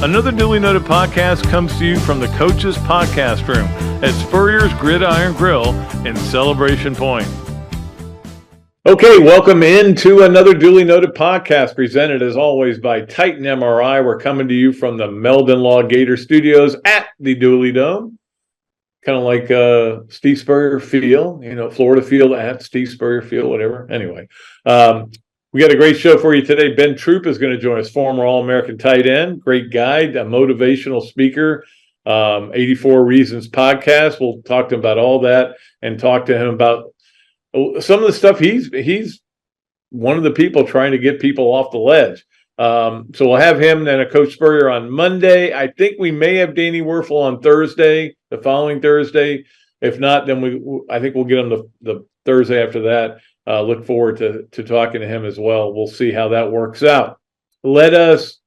Another duly noted podcast comes to you from the Coach's Podcast Room at Spurrier's Gridiron Grill in Celebration Point. Okay, welcome into another duly noted podcast presented as always by Titan MRI. We're coming to you from the Meldon Law Gator Studios at the Dooley Dome. Kind of like Steve Spurrier Field, Florida Field at Steve Spurrier Field, whatever. Anyway, we got a great show for you today. Ben Troupe is going to join us, former All-American tight end, great guide, a motivational speaker, 84 Reasons podcast. We'll talk to him about all that and talk to him about some of the stuff. He's one of the people trying to get people off the ledge. So we'll have him and a Coach Spurrier on Monday. I think we may have Danny Werfel on Thursday, the following Thursday. If not, then I think we'll get him the Thursday after that. Look forward to talking to him as well. We'll see how that works out. Let us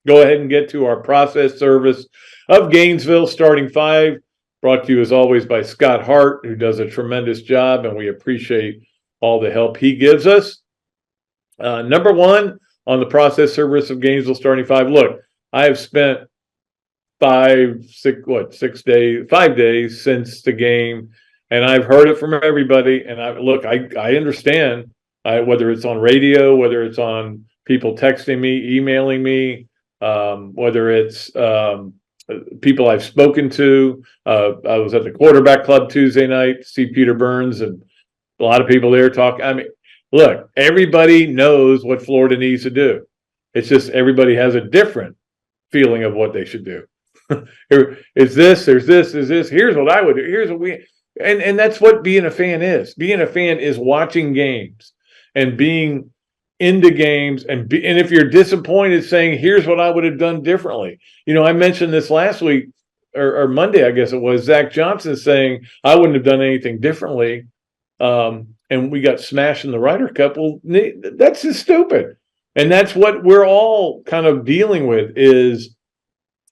go ahead and get to our process service of Gainesville starting five, brought to you as always by Scott Hart, who does a tremendous job, and we appreciate all the help he gives us. Number one on the process service of Gainesville starting five. Look, I have spent 5 days since the game. And I've heard it from everybody. And I understand whether it's on radio, whether it's on people texting me, emailing me, whether it's people I've spoken to. I was at the quarterback club Tuesday night to see Peter Burns and a lot of people there talk. I mean, look, everybody knows what Florida needs to do. It's just everybody has a different feeling of what they should do. There's this, here's what I would do. Here's what we... And that's what being a fan is. Being a fan is watching games and being into games. And if you're disappointed, saying, here's what I would have done differently. I mentioned this last week or Monday, I guess it was, Zach Johnson saying, I wouldn't have done anything differently. And we got smashed in the Ryder Cup. Well, that's just stupid. And that's what we're all kind of dealing with, is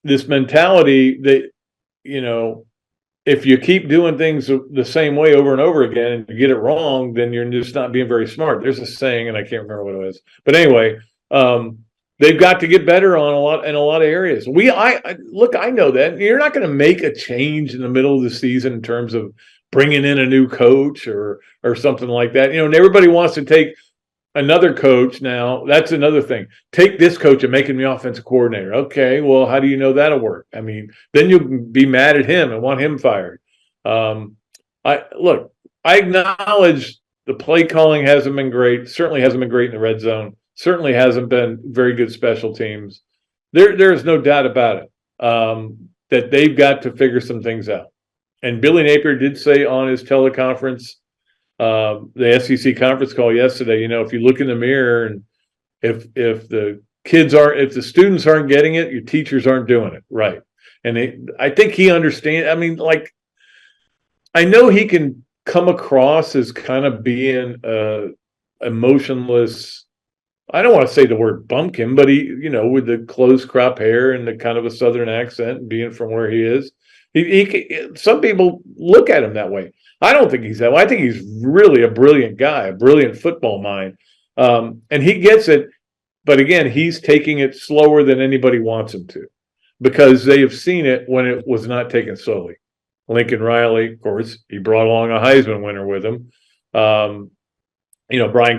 this mentality that, if you keep doing things the same way over and over again and you get it wrong, then you're just not being very smart. There's a saying, and I can't remember what it was. But anyway, they've got to get better in a lot of areas. I know that. You're not going to make a change in the middle of the season in terms of bringing in a new coach or something like that. And everybody wants to take another coach now. That's another thing. Take this coach and make him the offensive coordinator. Okay, well, how do you know that'll work? I mean, then you'll be mad at him and want him fired. I acknowledge the play calling hasn't been great. Certainly hasn't been great in the red zone. Certainly hasn't been very good special teams. There's no doubt about it that they've got to figure some things out. And Billy Napier did say on his teleconference, the SEC conference call yesterday, if you look in the mirror and if the students aren't getting it, your teachers aren't doing it right. And I think he understands. I mean, I know he can come across as kind of being emotionless. I don't want to say the word bumpkin, but he, with the close crop hair and the kind of a Southern accent and being from where he is, some people look at him that way. I don't think he's that way. I think he's really a brilliant guy, a brilliant football mind. And he gets it. But again, he's taking it slower than anybody wants him to, because they have seen it when it was not taken slowly. Lincoln Riley, of course, he brought along a Heisman winner with him. Brian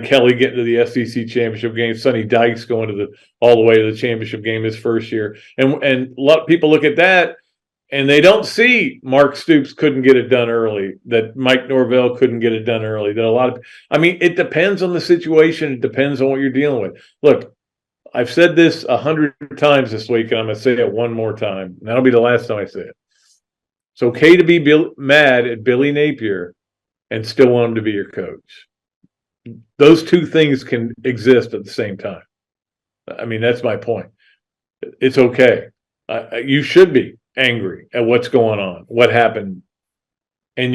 Kelly getting to the SEC championship game, Sonny Dykes going all the way to the championship game his first year. And a lot of people look at that, and they don't see Mark Stoops couldn't get it done early, that Mike Norvell couldn't get it done early, that it depends on the situation. It depends on what you're dealing with. Look, I've said this 100 times this week, and I'm going to say it one more time. And that'll be the last time I say it. It's okay to be mad at Billy Napier and still want him to be your coach. Those two things can exist at the same time. I mean, that's my point. It's okay. You should be angry at what's going on, what happened. And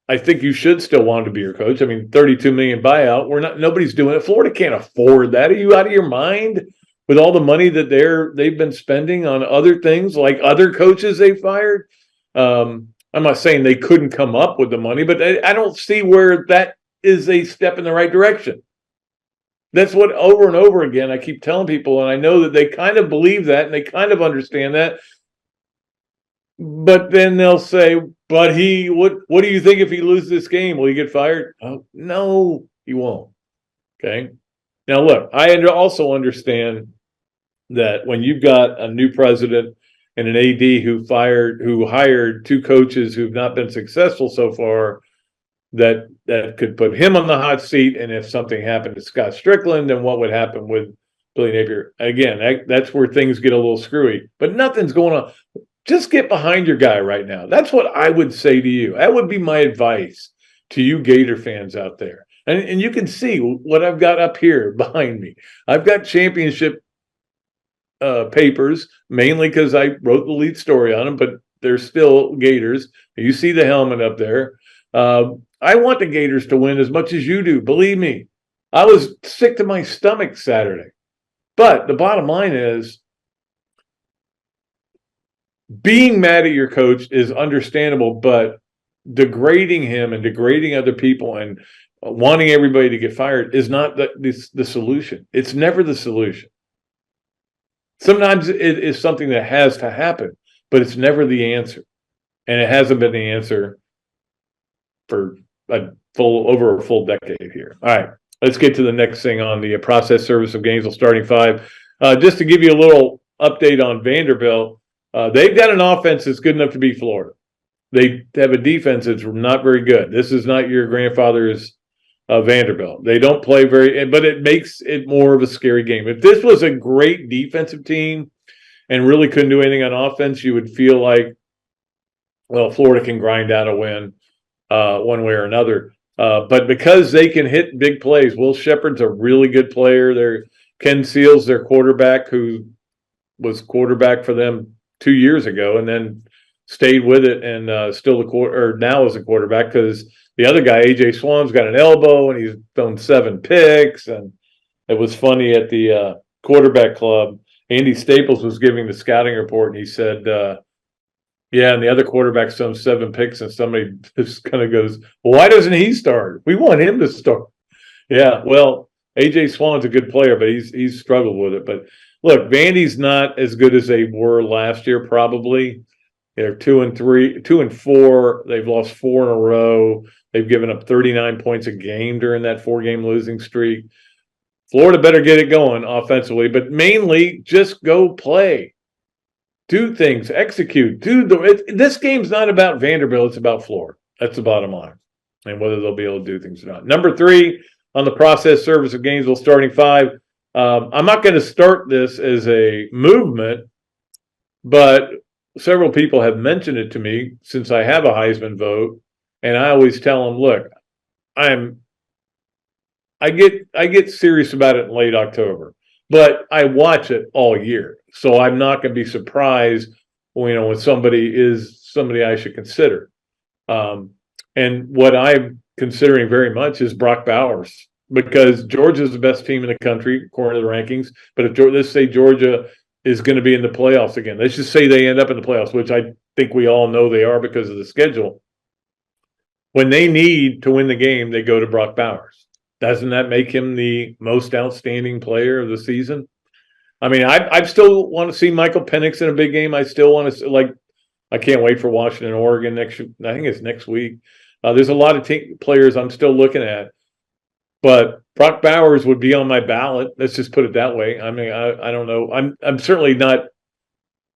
I think you should still want to be your coach. I mean, $32 million buyout. Nobody's doing it. Florida can't afford that. Are you out of your mind with all the money that they've been spending on other things, like other coaches they fired? I'm not saying they couldn't come up with the money, but I don't see where that is a step in the right direction. That's what over and over again I keep telling people, and I know that they kind of believe that and they kind of understand that. But then they'll say, "But what do you think if he loses this game? Will he get fired?" Oh, no, he won't. Okay. Now, look, I also understand that when you've got a new president and an AD who hired two coaches who've not been successful so far, that could put him on the hot seat. And if something happened to Scott Strickland, then what would happen with Billy Napier? Again, that's where things get a little screwy. But nothing's going on. Just get behind your guy right now. That's what I would say to you. That would be my advice to you Gator fans out there. And you can see what I've got up here behind me. I've got championship papers, mainly because I wrote the lead story on them, but they're still Gators. You see the helmet up there. I want the Gators to win as much as you do. Believe me, I was sick to my stomach Saturday. But the bottom line is, being mad at your coach is understandable, but degrading him and degrading other people and wanting everybody to get fired is not the solution. It's never the solution. Sometimes it is something that has to happen, but it's never the answer. And it hasn't been the answer for over a full decade here. All right, let's get to the next thing on the process service of Gainesville starting five. Just to give you a little update on Vanderbilt, they've got an offense that's good enough to beat Florida. They have a defense that's not very good. This is not your grandfather's Vanderbilt. They don't play but it makes it more of a scary game. If this was a great defensive team and really couldn't do anything on offense, you would feel like, well, Florida can grind out a win one way or another. But because they can hit big plays, Will Shepard's a really good player. Ken Seals, their quarterback, who was quarterback for them 2 years ago and then stayed with it and now is a quarterback because the other guy, A.J. Swan's got an elbow and he's thrown 7 picks. And it was funny at the quarterback club, Andy Staples was giving the scouting report and he said, yeah, and the other quarterback's thrown 7 picks and somebody just kind of goes, well, why doesn't he start? We want him to start. Yeah, well, A.J. Swan's a good player, but he's struggled with it. But look, Vandy's not as good as they were last year, probably. They're 2-4. They've lost 4 in a row. They've given up 39 points a game during that 4-game losing streak. Florida better get it going offensively, but mainly just go play. Do things, execute. This game's not about Vanderbilt, it's about Florida. That's the bottom line. And whether they'll be able to do things or not. Number 3 on the process service of Gainesville starting five. I'm not going to start this as a movement, but several people have mentioned it to me since I have a Heisman vote, and I always tell them, look, I get serious about it in late October, but I watch it all year, so I'm not going to be surprised, when somebody is somebody I should consider. And what I'm considering very much is Brock Bowers, because Georgia's the best team in the country according to the rankings. But if let's say Georgia is going to be in the playoffs again. Let's just say they end up in the playoffs, which I think we all know they are because of the schedule. When they need to win the game, they go to Brock Bowers. Doesn't that make him the most outstanding player of the season? I mean, I still want to see Michael Penix in a big game. I still want to I can't wait for Washington, Oregon I think it's next week. There's a lot of players I'm still looking at. But Brock Bowers would be on my ballot. Let's just put it that way. I mean, I don't know. I'm certainly not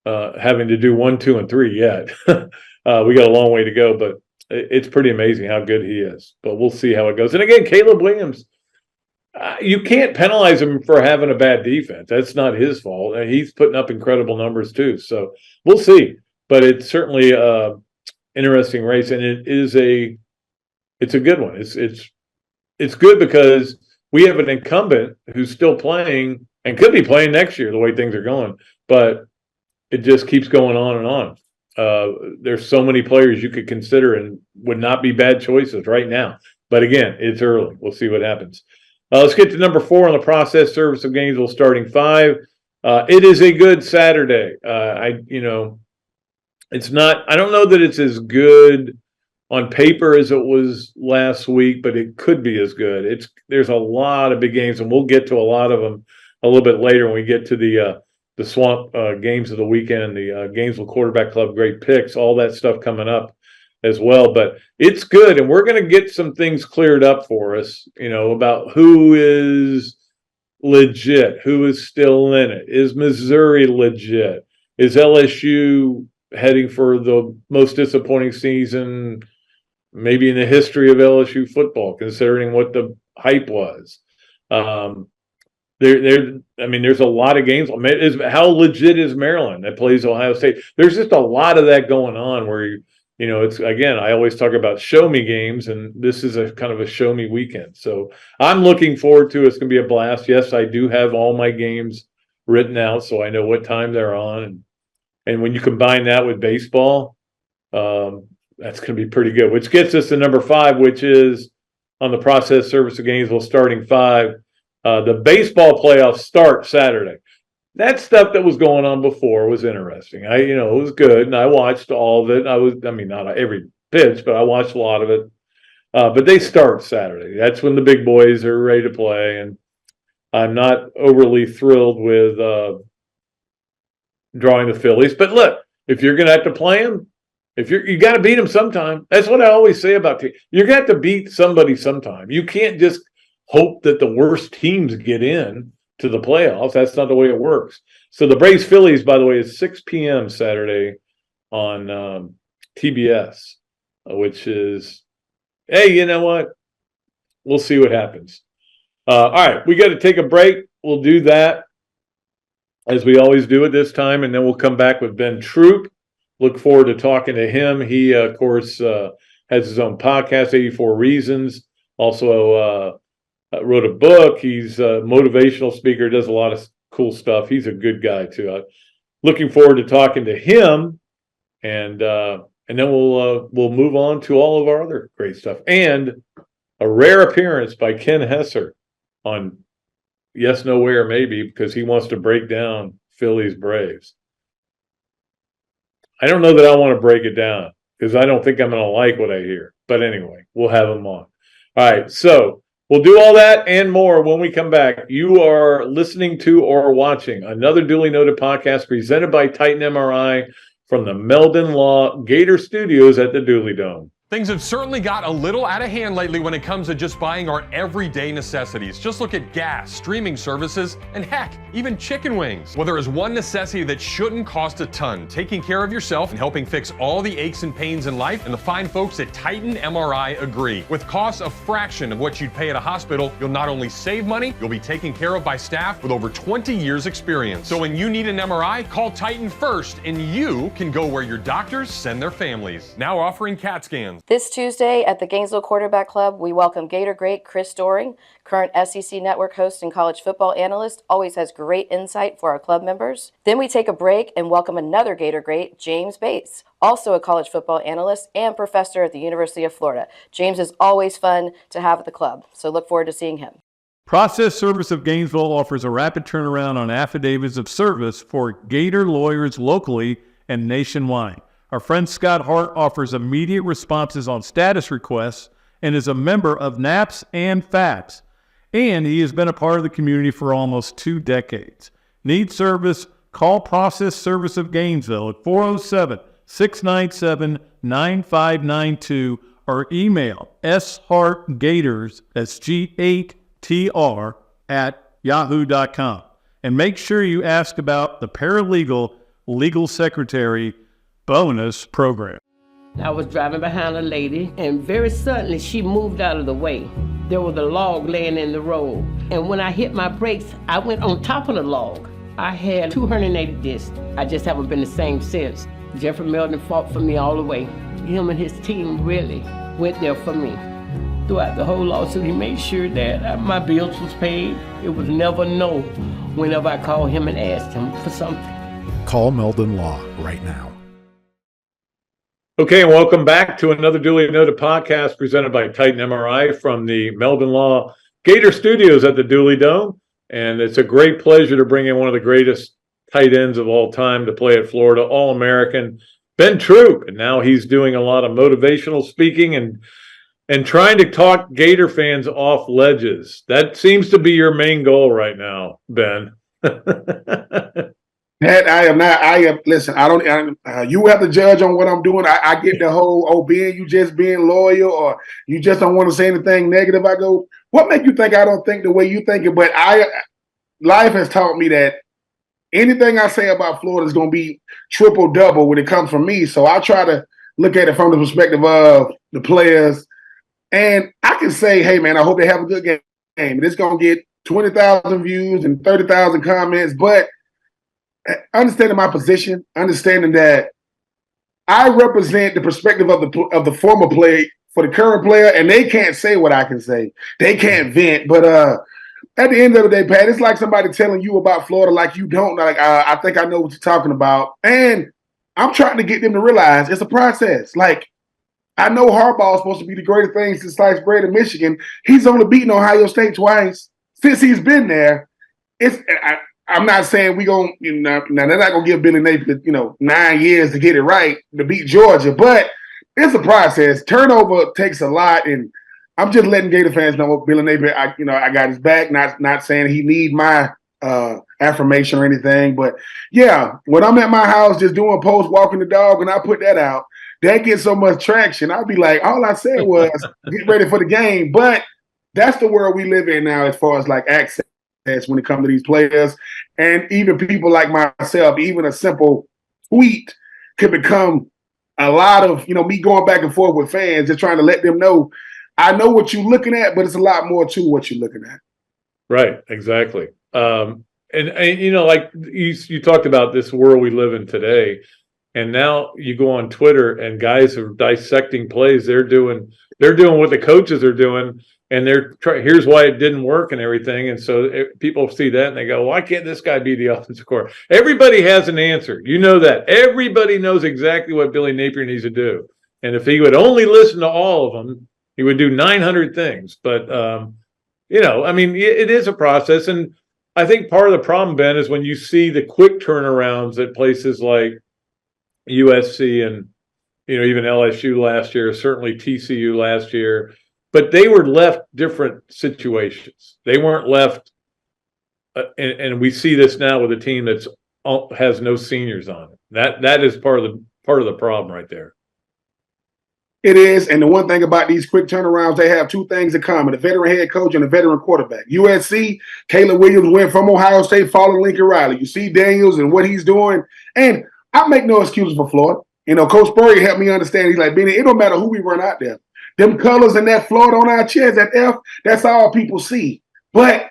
having to do 1, 2, and 3 yet. We got a long way to go, but it's pretty amazing how good he is. But we'll see how it goes. And again, Caleb Williams, you can't penalize him for having a bad defense. That's not his fault. He's putting up incredible numbers too. So we'll see. But it's certainly an interesting race, and it's a good one. It's good because we have an incumbent who's still playing and could be playing next year the way things are going, but it just keeps going on and on. There's so many players you could consider and would not be bad choices right now. But again, it's early. We'll see what happens. Let's get to number 4 on the process service of Gainesville starting five. It is a good Saturday. It's not. I don't know that it's as good on paper as it was last week, but it could be as good. There's a lot of big games, and we'll get to a lot of them a little bit later when we get to the Swamp games of the weekend, the Gainesville Quarterback Club, great picks, all that stuff coming up as well. But it's good, and we're going to get some things cleared up for us, about who is legit, who is still in it. Is Missouri legit? Is LSU heading for the most disappointing season maybe in the history of LSU football, considering what the hype was? There's a lot of games. How legit is Maryland that plays Ohio State? There's just a lot of that going on where it's, again, I always talk about show me games, and this is a kind of a show me weekend. So I'm looking forward to it. It's going to be a blast. Yes, I do have all my games written out, so I know what time they're on. And when you combine that with baseball, that's going to be pretty good, which gets us to number 5, which is on the process service of Gainesville starting 5. The baseball playoffs start Saturday. That stuff that was going on before was interesting. It was good, and I watched all of it. Not every pitch, but I watched a lot of it. But they start Saturday. That's when the big boys are ready to play, and I'm not overly thrilled with drawing the Phillies. But look, if you're going to have to play them, you got to beat them sometime. That's what I always say about teams. You're going to have to beat somebody sometime. You can't just hope that the worst teams get in to the playoffs. That's not the way it works. So the Braves Phillies, by the way, is 6 p.m. Saturday on TBS, which is, hey, you know what? We'll see what happens. All right, we got to take a break. We'll do that as we always do at this time, and then we'll come back with Ben Troupe. Look forward to talking to him. He, of course, has his own podcast, 84 Reasons. Also wrote a book. He's a motivational speaker, does a lot of cool stuff. He's a good guy, too. Looking forward to talking to him, and then we'll move on to all of our other great stuff. And a rare appearance by Ken Hesser on Yes, No, Where, Maybe, because he wants to break down Phillies Braves. I don't know that I want to break it down because I don't think I'm going to like what I hear. But anyway, we'll have him on. All right, so we'll do all that and more when we come back. You are listening to or watching another duly noted podcast presented by Titan MRI from the Meldon Law Gator Studios at the Dooley Dome. Things have certainly got a little out of hand lately when it comes to just buying our everyday necessities. Just look at gas, streaming services, and heck, even chicken wings. Well, there is one necessity that shouldn't cost a ton: taking care of yourself and helping fix all the aches and pains in life. And the fine folks at Titan MRI agree. With costs a fraction of what you'd pay at a hospital, you'll not only save money, you'll be taken care of by staff with over 20 years experience. So when you need an MRI, call Titan first, and you can go where your doctors send their families. Now offering CAT scans. This Tuesday at the Gainesville Quarterback Club, we welcome Gator great Chris Doring, current SEC Network host and college football analyst, always has great insight for our club members. Then we take a break and welcome another Gator great, James Bates, also a college football analyst and professor at the University of Florida. James is always fun to have at the club, so look forward to seeing him. Process Service of Gainesville offers a rapid turnaround on affidavits of service for Gator lawyers locally and nationwide. Our friend Scott Hart offers immediate responses on status requests and is a member of NAPS and FAPS. And he has been a part of the community for almost 2 decades. Need service? Call Process Service of Gainesville at 407-697-9592 or email shartgators, that's G8TR, at yahoo.com. And make sure you ask about the paralegal legal secretary bonus program. I was driving behind a lady, and very suddenly she moved out of the way. There was a log laying in the road, and when I hit my brakes, I went on top of the log. I had 2 herniated discs. I just haven't been the same since. Jeffrey Meldon fought for me all the way. Him and his team really went there for me. Throughout the whole lawsuit, he made sure that my bills was paid. It was never no whenever I called him and asked him for something. Call Meldon Law right now. Okay, and welcome back to another duly noted podcast presented by Titan MRI from the Meldon Law Gator Studios at the Dooley Dome. And it's a great pleasure to bring in one of the greatest tight ends of all time to play at Florida, All-American, Ben Troupe, and now he's doing a lot of motivational speaking and trying to talk Gator fans off ledges. That seems to be your main goal right now, Ben. Pat, I am not. I am. Listen, I don't. You have to judge on what I'm doing. I get the whole, being you just being loyal, or you just don't want to say anything negative. I go, what make you think I don't think the way you think it? But life has taught me that anything I say about Florida is going to be triple double when it comes from me. So I try to look at it from the perspective of the players, and I can say, hey man, I hope they have a good game. It's going to get 20,000 views and 30,000 comments, but understanding my position, understanding that I represent the perspective of the former player for the current player, and they can't say what I can say. They can't vent. But at the end of the day, Pat, it's like somebody telling you about Florida like you don't. Like I think I know what you're talking about, and I'm trying to get them to realize it's a process. Like I know Harbaugh's supposed to be the greatest thing since sliced bread in Michigan. He's only beaten Ohio State twice since he's been there. I'm not saying we going to, now they're not going to give Billy Napier, 9 years to get it right to beat Georgia, but it's a process. Turnover takes a lot, and I'm just letting Gator fans know Billy Napier, I got his back, not saying he need my affirmation or anything, but yeah, when I'm at my house just doing post walking the dog and I put that out, that gets so much traction. I'll be like, all I said was get ready for the game, but that's the world we live in now as far as like access when it comes to these players. And even people like myself, even a simple tweet could become a lot of, me going back and forth with fans, just trying to let them know, I know what you're looking at, but it's a lot more to what you're looking at. Right, exactly. And like you talked about this world we live in today, and now you go on Twitter and guys are dissecting plays. They're doing what the coaches are doing, and here's why it didn't work and everything. And so people see that and they go, why can't this guy be the offensive coordinator? Everybody has an answer. You know that. Everybody knows exactly what Billy Napier needs to do. And if he would only listen to all of them, he would do 900 things. But, it is a process. And I think part of the problem, Ben, is when you see the quick turnarounds at places like USC and, even LSU last year, certainly TCU last year. But they were left different situations. They weren't left, and we see this now with a team that's has no seniors on it. That is part of the problem right there. It is, and the one thing about these quick turnarounds, they have two things in common: a veteran head coach and a veteran quarterback. USC, Caleb Williams went from Ohio State, following Lincoln Riley. You see Daniels and what he's doing, and I make no excuses for Florida. Coach Spurrier helped me understand. He's like, Benny, it don't matter who we run out there. Them colors and that Florida on our chest, that F, that's all people see. But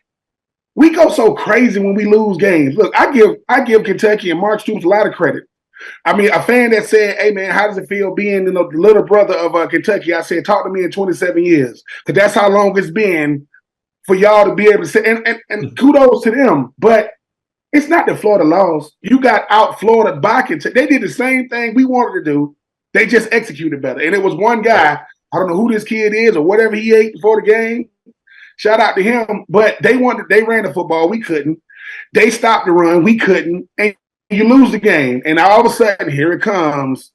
we go so crazy when we lose games. Look, I give Kentucky and Mark Stoops a lot of credit. I mean, a fan that said, hey, man, how does it feel being the little brother of Kentucky? I said, talk to me in 27 years. Because that's how long it's been for y'all to be able to say, and kudos to them. But it's not that Florida lost. You got out Florida by Kentucky. They did the same thing we wanted to do. They just executed better. And it was one guy, I don't know who this kid is or whatever he ate before the game. Shout out to him. But they ran the football. We couldn't. They stopped the run. We couldn't. And you lose the game. And all of a sudden, here it comes.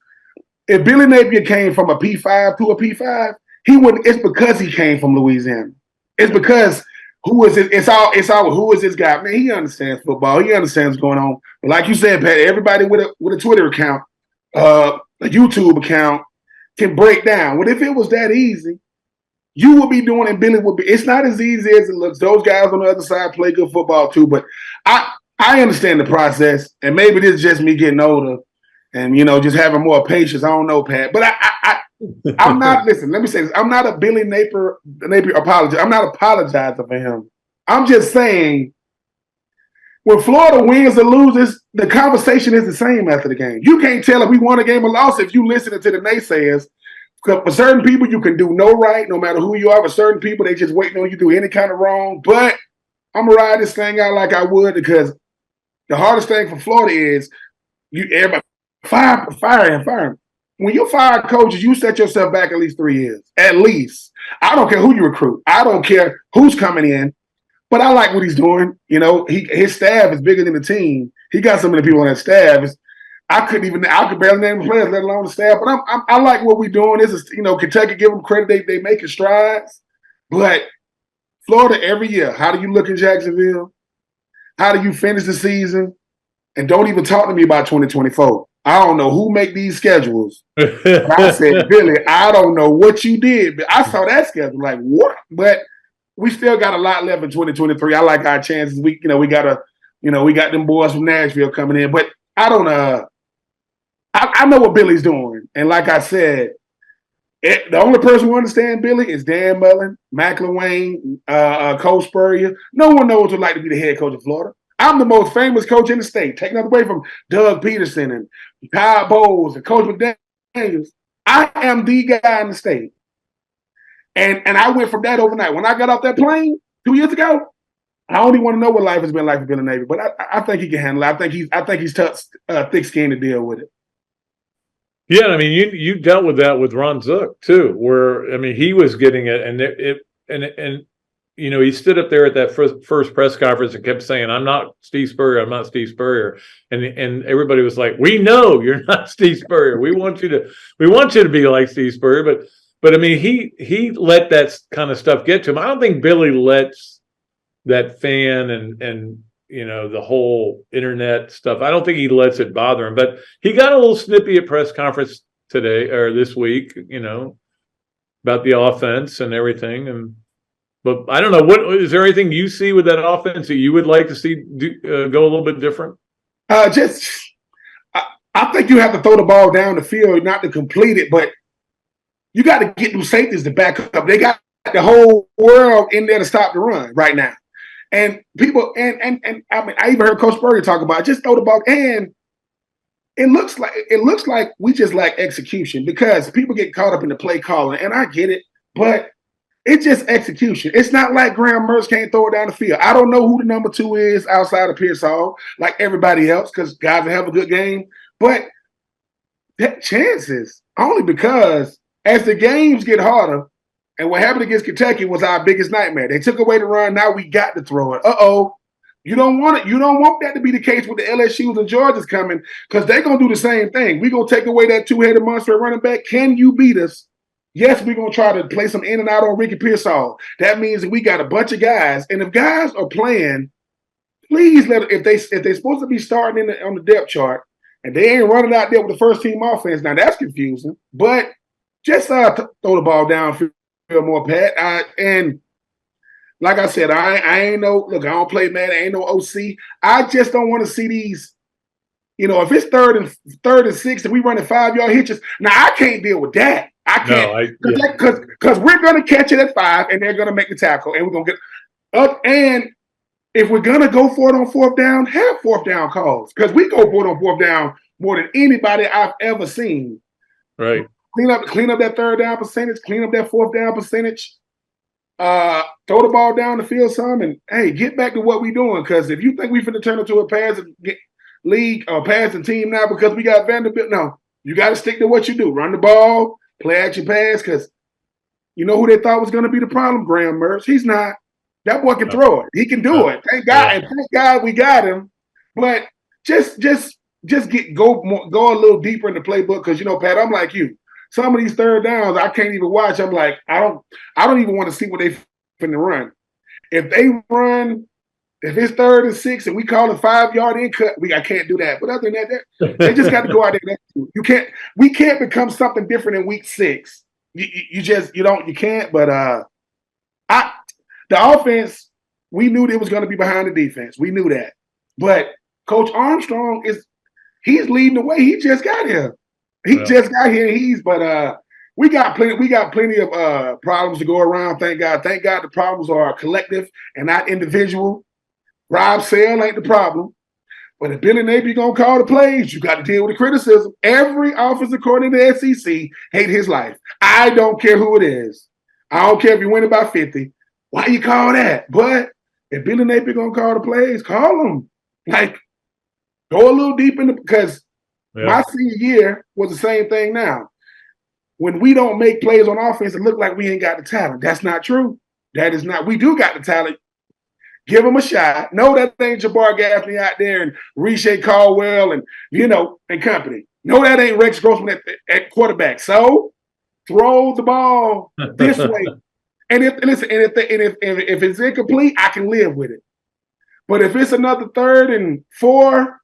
If Billy Napier came from a P5 to a P5, he wouldn't. It's because he came from Louisiana. It's because who is it? It's all who is this guy? Man, he understands football. He understands what's going on. But like you said, Pat, everybody with a Twitter account, a YouTube account, can break down. Well, if it was that easy, you would be doing and Billy would be. It's not as easy as it looks. Those guys on the other side play good football too, but I understand the process, and maybe this is just me getting older and, just having more patience. I don't know, Pat, but I'm not, listen, let me say this. I'm not a Billy Napier apologist. I'm not apologizing for him. I'm just saying when Florida wins or loses, the conversation is the same after the game. You can't tell if we won a game or lost if you listening to the naysayers. For certain people, you can do no right, no matter who you are. For certain people, they just waiting on you to do any kind of wrong. But I'm going to ride this thing out like I would, because the hardest thing for Florida is everybody fire. When you fire coaches, you set yourself back at least 3 years. At least. I don't care who you recruit. I don't care who's coming in. But I like what he's doing. His staff is bigger than the team. He got so many people on that staff. I could barely name the players, let alone the staff. But I like what we're doing. This is, Kentucky, give them credit. They making strides. But Florida every year, how do you look in Jacksonville? How do you finish the season? And don't even talk to me about 2024. I don't know who make these schedules. But I said, Billy, I don't know what you did. But I saw that schedule like, what? But we still got a lot left in 2023. I like our chances. We got them boys from Nashville coming in. But I don't I know what Billy's doing. And like I said, the only person who understands Billy is Dan Mullen, McElwain, Coach Spurrier. No one knows what it's like to be the head coach of Florida. I'm the most famous coach in the state, taking nothing away from Doug Peterson and Kyle Bowles and Coach McDaniels. I am the guy in the state. And I went from that overnight. When I got off that plane 2 years ago, I only want to know what life has been like for Billy Napier. But I think he can handle it. I think he's tough, thick skin to deal with it. Yeah, I mean, you dealt with that with Ron Zook too, where I mean he was getting it, and he stood up there at that first press conference and kept saying, "I'm not Steve Spurrier. I'm not Steve Spurrier," and everybody was like, "We know you're not Steve Spurrier. We want you to be like Steve Spurrier." But I mean, he let that kind of stuff get to him. I don't think Billy lets that fan and the whole internet stuff. I don't think he lets it bother him, but he got a little snippy at press conference today or this week, about the offense and everything. But I don't know, is there anything you see with that offense that you would like to see go a little bit different? I think you have to throw the ball down the field, not to complete it, but you got to get those safeties to back up. They got the whole world in there to stop the run right now. And people, and I mean, I even heard Coach Spurrier talk about it, just throw the ball. And it looks like we just lack execution because people get caught up in the play calling, and I get it, but it's just execution. It's not like Graham Mertz can't throw it down the field. I don't know who the number 2 is outside of Pearsall, like everybody else, because guys will have a good game. But chances, only because as the games get harder, and what happened against Kentucky was our biggest nightmare. They took away the run. Now we got to throw it. You don't want it. You don't want that to be the case with the LSUs and Georgia's coming because they're going to do the same thing. We're going to take away that two-headed monster at running back. Can you beat us? Yes, we're going to try to play some in and out on Ricky Pearsall. That means that we got a bunch of guys. And if guys are playing, please if they're supposed to be starting on the depth chart and they ain't running out there with the first-team offense, now that's confusing. But just throw the ball down more, Pat. And like I said, I ain't I don't play Madden. I ain't no OC. I just don't want to see these. If it's third and 6 and we running 5-yard hitches, now I can't deal with that. I can't because we're gonna catch it at 5 and they're gonna make the tackle and we're gonna get up. And if we're gonna go for it on 4th down, have 4th down calls because we go for it on 4th down more than anybody I've ever seen. Right. Clean up that 3rd down percentage, clean up that 4th down percentage, throw the ball down the field some, and hey, get back to what we're doing. Because if you think we're finna turn into a passing league or passing team now because we got Vanderbilt, no, you got to stick to what you do. Run the ball, play action pass, because you know who they thought was going to be the problem? Graham Mertz. He's not. That boy can throw it. He can do it. Thank God, and thank God we got him. But just go a little deeper in the playbook because Pat, I'm like you. Some of these 3rd downs, I can't even watch. I'm like, I don't even want to see what they finna run. If it's 3rd and 6 and we call a 5-yard in cut, I can't do that. But other than that, they just got to go out there. We can't become something different in week 6. You can't. But the offense, we knew it was going to be behind the defense. We knew that. But Coach Armstrong he's leading the way. He just got here. We got plenty of problems to go around. Thank God the problems are collective and not individual. Rob Sale ain't the problem. But if Billy Napier gonna call the plays, you got to deal with the criticism. Every offensive coordinator in the SEC hate his life. I don't care who it is. I don't care if you win it by 50. Why you call that? But if Billy Napier gonna call the plays, call them. Like, go a little deep in because my senior year was the same thing now. When we don't make plays on offense, it look like we ain't got the talent. That's not true. That is not. We do got the talent. Give him a shot. No, that ain't Jabbar Gaffney out there and Rishae Caldwell and, and company. No, that ain't Rex Grossman at quarterback. So throw the ball this way. And if it's incomplete, I can live with it. But if it's another 3rd and 4,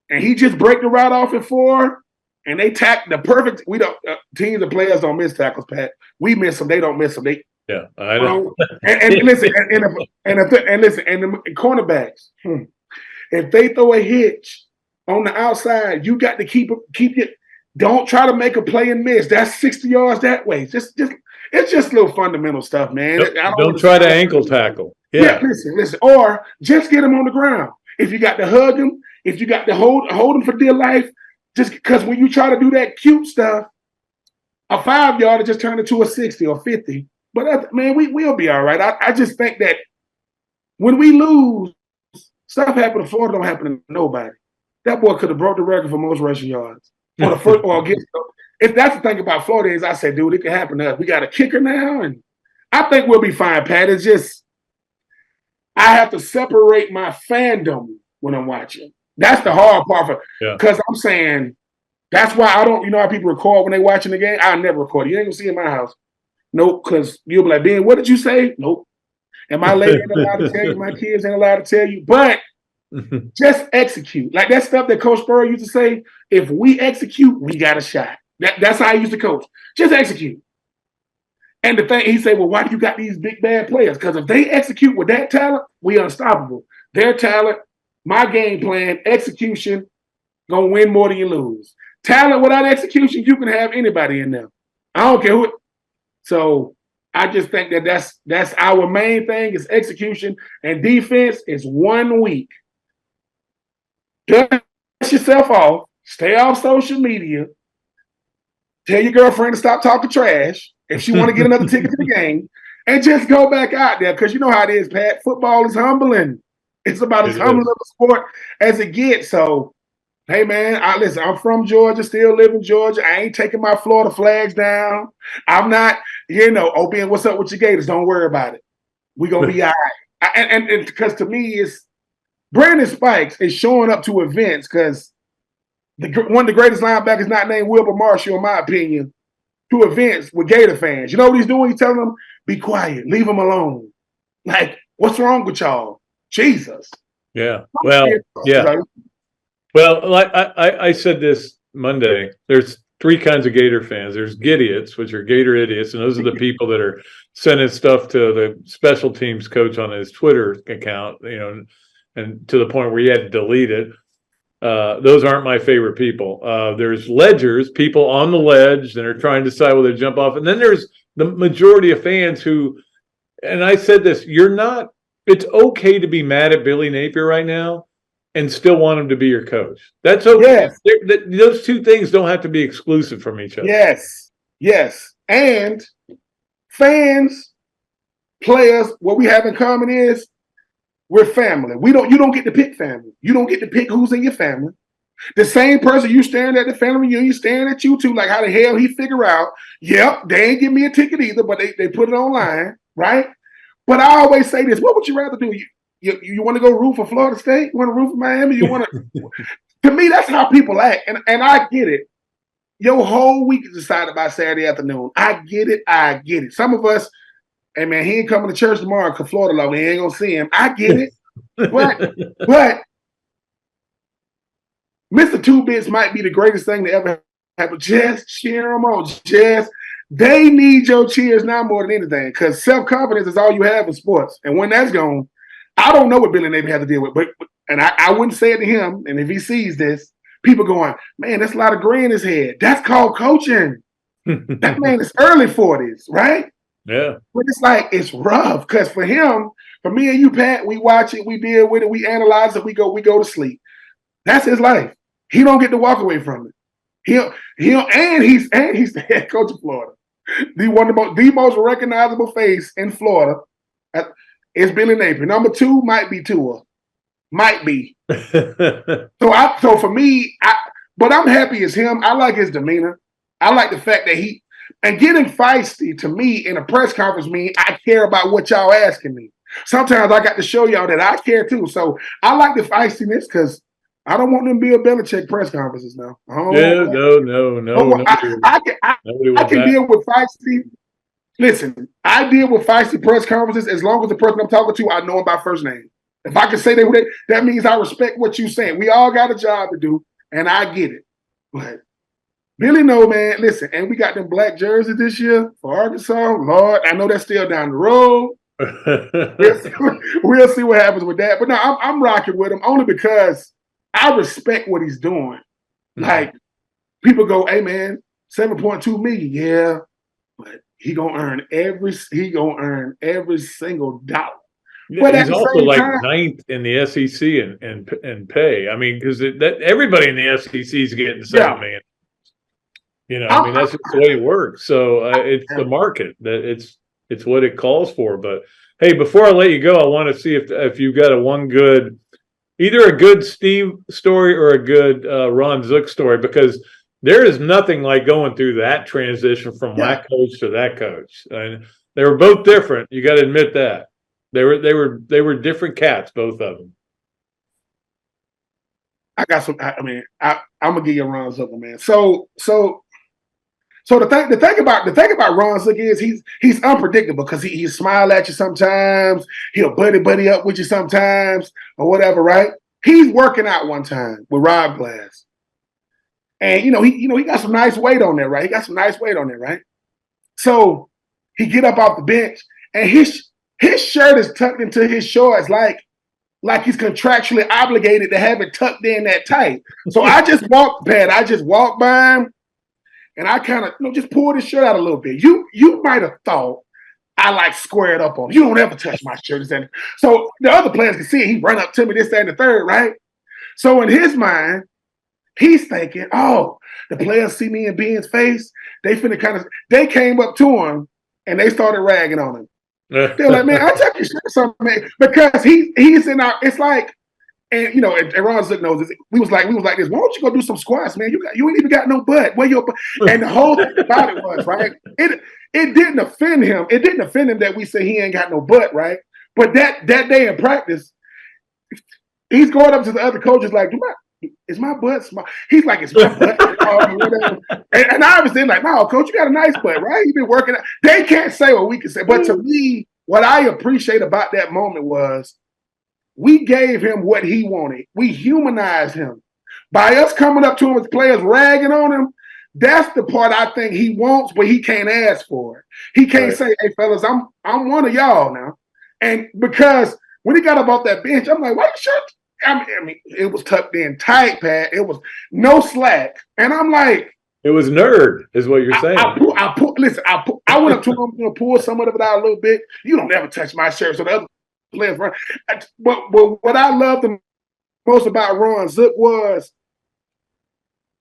and he just break the route off at 4, and they tack the perfect, teams and players don't miss tackles, Pat. We miss them. They don't miss them. Yeah, I know. And listen, and the cornerbacks, if they throw a hitch on the outside, you got to keep it. Don't try to make a play and miss. That's 60 yards that way. It's just little fundamental stuff, man. Don't try to ankle tackle. Yeah. Listen. Or just get him on the ground. If you got to hug him, if you got to hold him for dear life, just because when you try to do that cute stuff, a 5-yarder just turned into a 60 or 50. But man, we'll be all right. I just think that when we lose, stuff happen to Florida don't happen to nobody. That boy could have broke the record for most rushing yards. Or the first, or against. If that's the thing about Florida is, I said, dude, it can happen to us. We got a kicker now, and I think we'll be fine, Pat. It's just I have to separate my fandom when I'm watching. That's the hard part because I'm saying that's why I don't. You know how people record when they watching the game? I never record. You ain't gonna see it in my house. Nope, because you'll be like, Ben, what did you say? Nope. And my lady ain't allowed to tell you. My kids ain't allowed to tell you. But just execute. Like that stuff that Coach Spurrier used to say, if we execute, we got a shot. That's how I used to coach. Just execute. And the thing, he said, well, why do you got these big, bad players? Because if they execute with that talent, we unstoppable. Their talent, my game plan, execution, going to win more than you lose. Talent without execution, you can have anybody in there. I don't care who. So I just think that's our main thing is execution, and defense is 1 week. Dust yourself off, stay off social media, tell your girlfriend to stop talking trash if she want to get another ticket to the game, and just go back out there because you know how it is, Pat. Football is humbling. It's about as humbling of a sport as it gets. So, hey, man, listen, I'm from Georgia, still live in Georgia. I ain't taking my Florida flags down. I'm not, Ben, what's up with your Gators? Don't worry about it. We're going to be all right. And because to me, it's Brandon Spikes is showing up to events because one of the greatest linebackers not named Wilbur Marshall, in my opinion, to events with Gator fans. You know what he's doing? He's telling them, be quiet, leave them alone. Like, what's wrong with y'all? Jesus. Yeah. Well, yeah. Well, like I said this Monday, there's 3 kinds of Gator fans. There's Gidiots, which are Gator idiots, and those are the people that are sending stuff to the special teams coach on his Twitter account, and to the point where he had to delete it. Those aren't my favorite people. There's ledgers, people on the ledge that are trying to decide whether to jump off. And then there's the majority of fans who, and I said this, it's okay to be mad at Billy Napier right now and still want him to be your coach. That's okay. Yes. Those 2 things don't have to be exclusive from each other. Yes. And fans, players, what we have in common is we're family. You don't get to pick family. You don't get to pick who's in your family. The same person you staring at the family reunion staring at you too, like how the hell he figure out, yep, they ain't give me a ticket either, but they put it online, right? But I always say this, what would you rather do? You want to go root for Florida State? You want to root for Miami? You want to? To me, that's how people act, and I get it. Your whole week is decided by Saturday afternoon. I get it. Some of us, hey man, he ain't coming to church tomorrow because Florida law. We ain't gonna see him. I get it, but Mr. Two Bits might be the greatest thing to ever happen. Just cheer them on. They need your cheers now more than anything because self-confidence is all you have in sports. And when that's gone, I don't know what Billy Napier had to deal with, but I wouldn't say it to him. And if he sees this, people going, man, that's a lot of gray in his head. That's called coaching. That man is early 40s, right? Yeah. But it's like, it's rough because for him, for me and you, Pat, we watch it, we deal with it, we analyze it, we go to sleep. That's his life. He don't get to walk away from it. He's the head coach of Florida. The most recognizable face in Florida is Billy Napier. Number 2 might be Tua. Might be. So for me, but I'm happy as him. I like his demeanor. I like the fact that and getting feisty to me in a press conference means I care about what y'all asking me. Sometimes I got to show y'all that I care too. So I like the feistiness because I don't want them Bill Belichick press conferences now. Yeah, no. I can deal with feisty. Listen, I deal with feisty press conferences as long as the person I'm talking to, I know him by first name. If I can say that means I respect what you're saying. We all got a job to do, and I get it. But Billy, no, man, listen, and we got them black jerseys this year for Arkansas. Lord, I know that's still down the road. We'll see what happens with that. But no, I'm rocking with him only because I respect what he's doing. Like, people go, hey, man, 7.2 million, yeah, but he gonna earn every single dollar. Yeah, but he's also like ninth in the SEC and pay. I mean, because everybody in the SEC is getting $7 million. You know, I mean, that's just the way it works. So it's the market that it's what it calls for. But hey, before I let you go, I want to see if you've got either a good Steve story or a good Ron Zook story, because there is nothing like going through that transition from that coach to that coach. And they were both different. You got to admit that. They were different cats, both of them. I got some. I mean, I'm gonna give you a Ron Zook, man. So the thing about Ron Zook is he's unpredictable because he smile at you sometimes. He'll buddy up with you sometimes or whatever, right? He's working out one time with Rob Glass, and he got some nice weight on there, right? So he get up off the bench and his shirt is tucked into his shorts like he's contractually obligated to have it tucked in that tight. So I just walked by him and I kind of just pulled his shirt out a little bit. You might have thought I like squared up on him. You don't ever touch my shirt. So the other players can see it. He run up to me, this, that, and the third, right? So in his mind, he's thinking, oh, the players see me in Ben's face. They came up to him and they started ragging on him. They're like, man, I check your shirt something, man, because he's in our. It's like, and Ron Zook knows this. We was like this. Why don't you go do some squats, man? You ain't even got no butt. Where your butt? And the whole thing about it was right. It didn't offend him. It didn't offend him that we say he ain't got no butt, right? But that day in practice, he's going up to the other coaches like, is my butt small? He's like, it's my butt. And I was then like, no, coach, you got a nice butt, right? You've been working out. They can't say what we can say. But to me, what I appreciate about that moment was we gave him what he wanted. We humanized him. By us coming up to him as players ragging on him, that's the part I think he wants, but he can't ask for it. He can't say, hey, fellas, I'm one of y'all now. And because when he got up off that bench, I'm like, why you shirt? I mean, it was tucked in tight, Pat. It was no slack. And I'm like, it was nerd, is what you're saying. I went up to him, I'm going to pull some of it out a little bit. You don't ever touch my shirt. So the other players run. But what I loved the most about Ron Zook was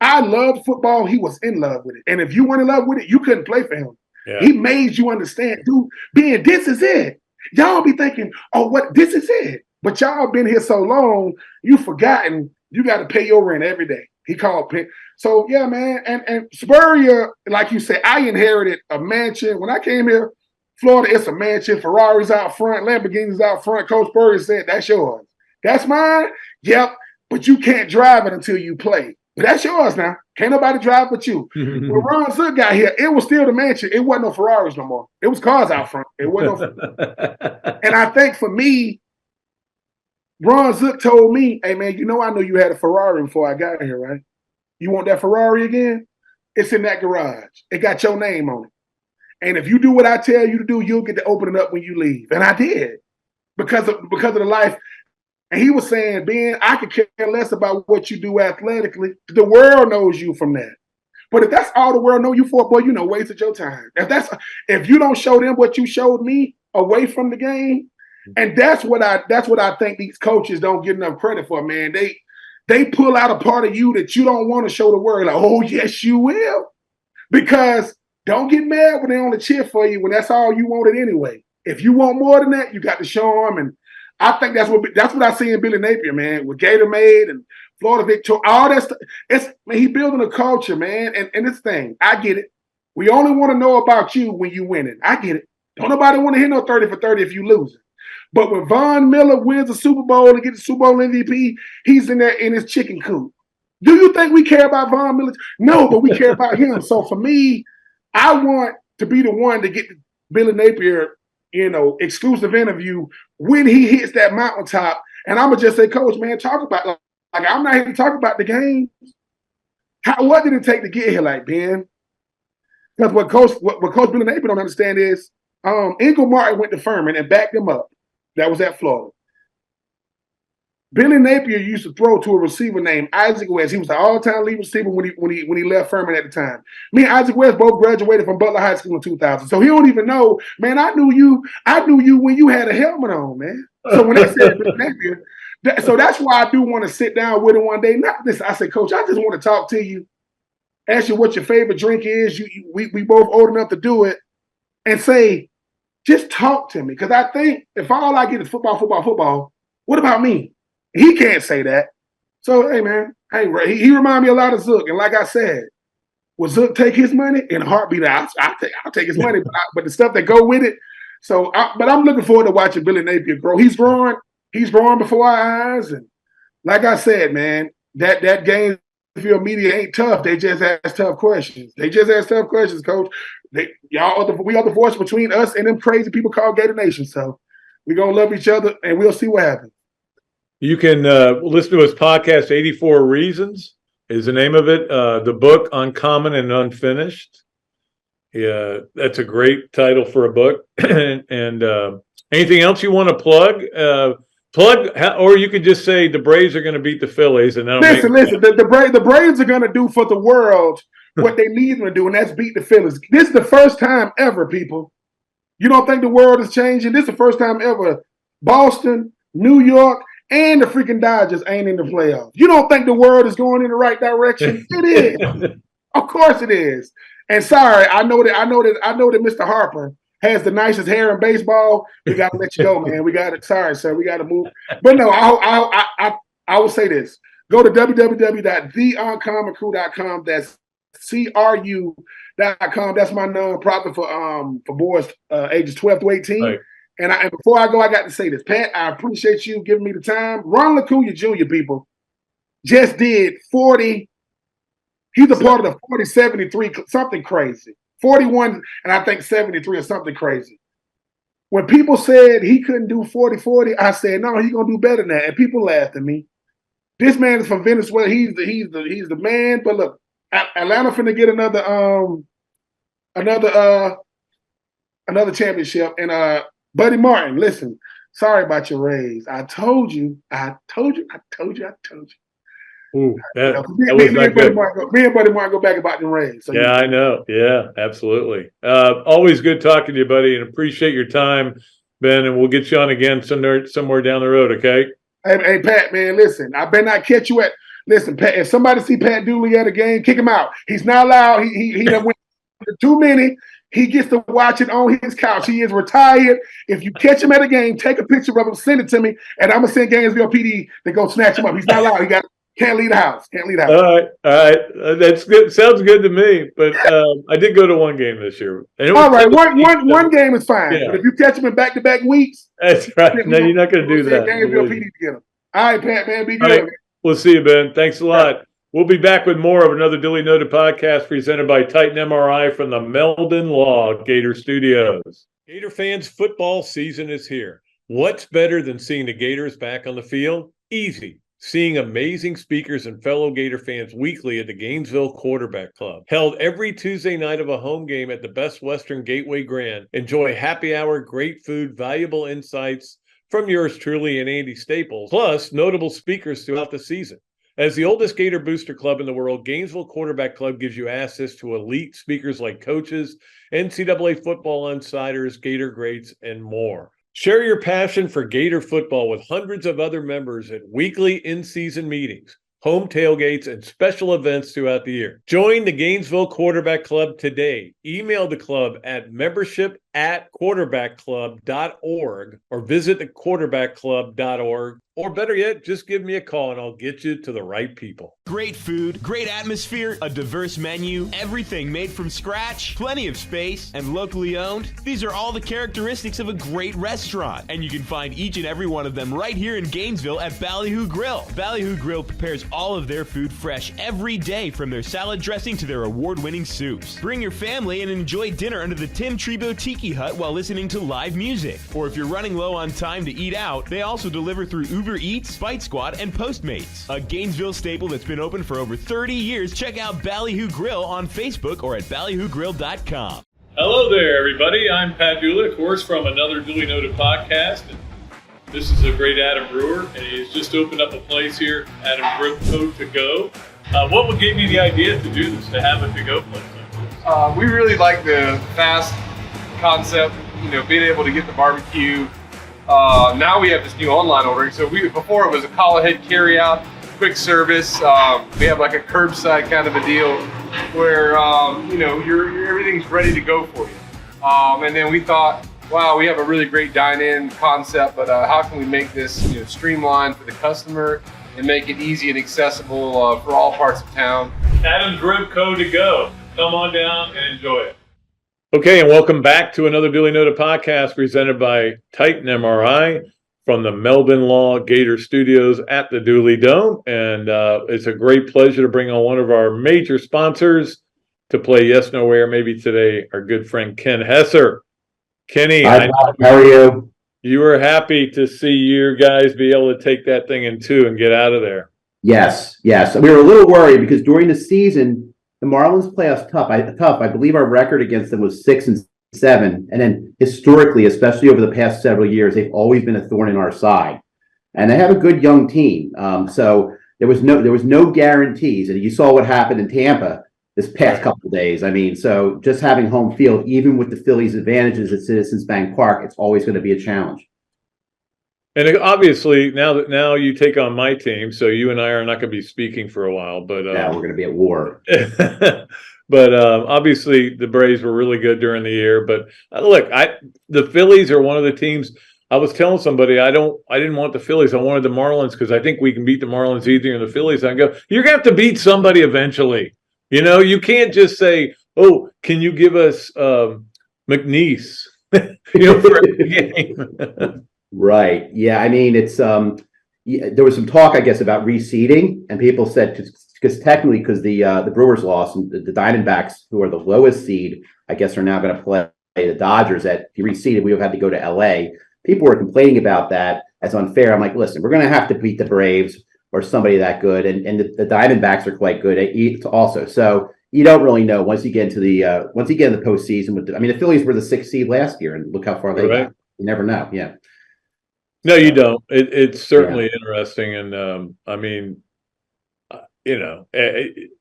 I loved football. He was in love with it. And if you weren't in love with it, you couldn't play for him. Yeah. He made you understand, dude, this is it. Y'all be thinking, oh, this is it. But y'all been here so long, you forgotten you got to pay your rent every day. He called. So, yeah, man. And Spurrier, like you said, I inherited a mansion. When I came here, Florida, it's a mansion. Ferraris out front, Lamborghinis out front. Coach Spurrier said, that's yours. That's mine? Yep. But you can't drive it until you play. But that's yours now. Can't nobody drive but you. When Ron Zook got here, it was still the mansion. It wasn't no Ferraris no more. It was cars out front. It wasn't no. And I think for me, Ron Zook told me, hey, man, I know you had a Ferrari before I got here, right? You want that Ferrari again? It's in that garage. It got your name on it. And if you do what I tell you to do, you'll get to open it up when you leave. And I did because of the life. And he was saying, Ben, I could care less about what you do athletically. The world knows you from that. But if that's all the world know you for, boy, wasted your time. If you don't show them what you showed me away from the game, and that's what I think these coaches don't get enough credit for, man. They pull out a part of you that you don't want to show the world. Like, oh, yes, you will. Because don't get mad when they only cheer for you when that's all you wanted anyway. If you want more than that, you got to show them. And I think that's what I see in Billy Napier, man, with Gator Made and Florida Victoria, all that stuff. He building a culture, man. And this thing, I get it. We only want to know about you when you winning. I get it. Don't nobody want to hear no 30 for 30 if you losing. But when Von Miller wins a Super Bowl and gets the Super Bowl MVP, he's in there in his chicken coop. Do you think we care about Von Miller? No, but we care about him. So for me, I want to be the one to get Billy Napier, exclusive interview when he hits that mountaintop. And I'm going to just say, Coach, man, talk about, like I'm not here to talk about the game. What did it take to get here, like, Ben? Because what Coach Billy Napier don't understand is Ingle Martin went to Furman and backed him up. That was at Florida. Billy Napier used to throw to a receiver named Isaac West. He was the all-time lead receiver when he left Furman at the time. Me and Isaac West both graduated from Butler High School in 2000. So he don't even know, man, I knew you when you had a helmet on, man. So when they said Billy Napier, so that's why I do want to sit down with him one day. Not this, I said, Coach, I just want to talk to you, ask you what your favorite drink is. We both old enough to do it, and say, just talk to me. Because I think if all I get is football, what about me? He can't say that. So, hey, man, he remind me a lot of Zook. And like I said, will Zook take his money? In a heartbeat, I'll take his money, but the stuff that go with it. So, but I'm looking forward to watching Billy Napier grow. He's growing before our eyes. And like I said, man, that Gainesville media ain't tough. They just ask tough questions. Coach. We are the voice between us and them crazy people called Gator Nation. So we're going to love each other, and we'll see what happens. You can listen to his podcast, 84 Reasons is the name of it. The book, Uncommon and Unfinished. Yeah, that's a great title for a book. and anything else you want to plug? Or you could just say the Braves are going to beat the Phillies. And listen. The Braves are going to do for the world what they need them to do, and that's beat the Phillies. This is the first time ever, people. You don't think the world is changing? This is the first time ever. Boston, New York, and the freaking Dodgers ain't in the playoffs. You don't think the world is going in the right direction? It is. Of course it is. And sorry, I know that Mr. Harper has the nicest hair in baseball. We got to let you go, man. Sorry, sir. We got to move. But no, I will say this. Go to www.theUncommonCrew.com. That's CRU.com. That's my nonprofit for boys ages 12 to 18. Right. And before I go, I got to say this. Pat, I appreciate you giving me the time. Ron LaCuia Jr., people, just did 40. He's a part of the 40-73, something crazy. 41, and I think 73 or something crazy. When people said he couldn't do 40-40, I said, no, he's going to do better than that. And people laughed at me. This man is from Venezuela. He's the man. But look, Atlanta finna get another championship. And Buddy Martin, listen, sorry about your raise. I told you. Ooh, me and Buddy Martin go back about the raise. So yeah, I know. Yeah, absolutely. Always good talking to you, buddy, and appreciate your time, Ben. And we'll get you on again somewhere down the road, okay? Hey, Pat, man, listen. I better not catch you at. Listen, Pat. If somebody see Pat Dooley at a game, kick him out. He's not allowed. He done went too many. He gets to watch it on his couch. He is retired. If you catch him at a game, take a picture of him, send it to me, and I'm gonna send Gainesville PD to go snatch him up. He's not allowed. Can't leave the house. All right. That's good. Sounds good to me. But I did go to one game this year. All right, one game is fine. Yeah. But if you catch him in back-to-back weeks, that's right. No, you're not going to do that. Gainesville PD to get him. All right, Pat, man, be good. Right. We'll see you, Ben. Thanks a lot. Right. We'll be back with more of another Dooley Noted podcast presented by Titan MRI from the Meldon Law Gator Studios. Gator fans, football season is here. What's better than seeing the Gators back on the field? Easy. Seeing amazing speakers and fellow Gator fans weekly at the Gainesville Quarterback Club. Held every Tuesday night of a home game at the Best Western Gateway Grand. Enjoy happy hour, great food, valuable insights from yours truly and Andy Staples, plus notable speakers throughout the season. As the oldest Gator booster club in the world, Gainesville Quarterback Club gives you access to elite speakers like coaches, NCAA football insiders, Gator greats, and more. Share your passion for Gator football with hundreds of other members at weekly in-season meetings, home tailgates, and special events throughout the year. Join the Gainesville Quarterback Club today. Email the club at membership at quarterbackclub.org or visit the quarterbackclub.org, or better yet, just give me a call and I'll get you to the right people. Great food, great atmosphere, a diverse menu, everything made from scratch, plenty of space, and locally owned. These are all the characteristics of a great restaurant, and you can find each and every one of them right here in Gainesville at Ballyhoo Grill. Ballyhoo Grill prepares all of their food fresh every day, from their salad dressing to their award-winning soups. Bring your family and enjoy dinner under the Tim Trebo Tiki Hut while listening to live music. Or if you're running low on time to eat out, they also deliver through Uber Eats, Bite Squad, and Postmates. A Gainesville staple that's been open for over 30 years. Check out Ballyhoo Grill on Facebook or at ballyhoogrill.com. Hello there, everybody. I'm Pat Dooley, of course, from another Dooley Noted podcast. And this is a great Adam Brewer, and he's just opened up a place here, Adam Brewer To Go. What would give you the idea to do this, to have a to-go place like this? We really like the fast concept, being able to get the barbecue. Now we have this new online ordering. So before it was a call ahead carry out, quick service. We have like a curbside kind of a deal where everything's ready to go for you. And then we thought, wow, we have a really great dine-in concept, but how can we make this streamlined for the customer and make it easy and accessible for all parts of town? Adam's Ribco To Go. Come on down and enjoy it. Okay, and welcome back to another Dooley Noted podcast presented by Titan MRI from the Meldon Law Gator Studios at the Dooley Dome. And it's a great pleasure to bring on one of our major sponsors to play Yes, Nowhere, maybe today, our good friend Ken Hesser. Kenny, hi, how are you? You were happy to see your guys be able to take that thing in two and get out of there. Yes. We were a little worried because during the season, the Marlins play us tough. I believe our record against them was 6-7, and then historically, especially over the past several years, they've always been a thorn in our side. And they have a good young team. So there was no guarantees, and you saw what happened in Tampa this past couple of days. I mean, so just having home field, even with the Phillies' advantages at Citizens Bank Park, it's always going to be a challenge. And obviously, now you take on my team, so you and I are not going to be speaking for a while. But yeah, we're going to be at war. But obviously, the Braves were really good during the year. But look, the Phillies are one of the teams. I was telling somebody I didn't want the Phillies. I wanted the Marlins because I think we can beat the Marlins easier than the Phillies. I go, you're going to have to beat somebody eventually. You can't just say, "Oh, can you give us McNeese?" For every game. Right. Yeah. I mean, it's there was some talk, I guess, about reseeding, and people said because the Brewers lost, and the Diamondbacks, who are the lowest seed, I guess, are now going to play the Dodgers. That if you reseeded, we would have had to go to LA. People were complaining about that as unfair. I'm like, listen, we're going to have to beat the Braves or somebody that good, and the Diamondbacks are quite good also. So you don't really know once you get into the postseason. The Phillies were the 6th seed last year, and look how far they got. You never know. Yeah. No, you don't. It's certainly interesting. And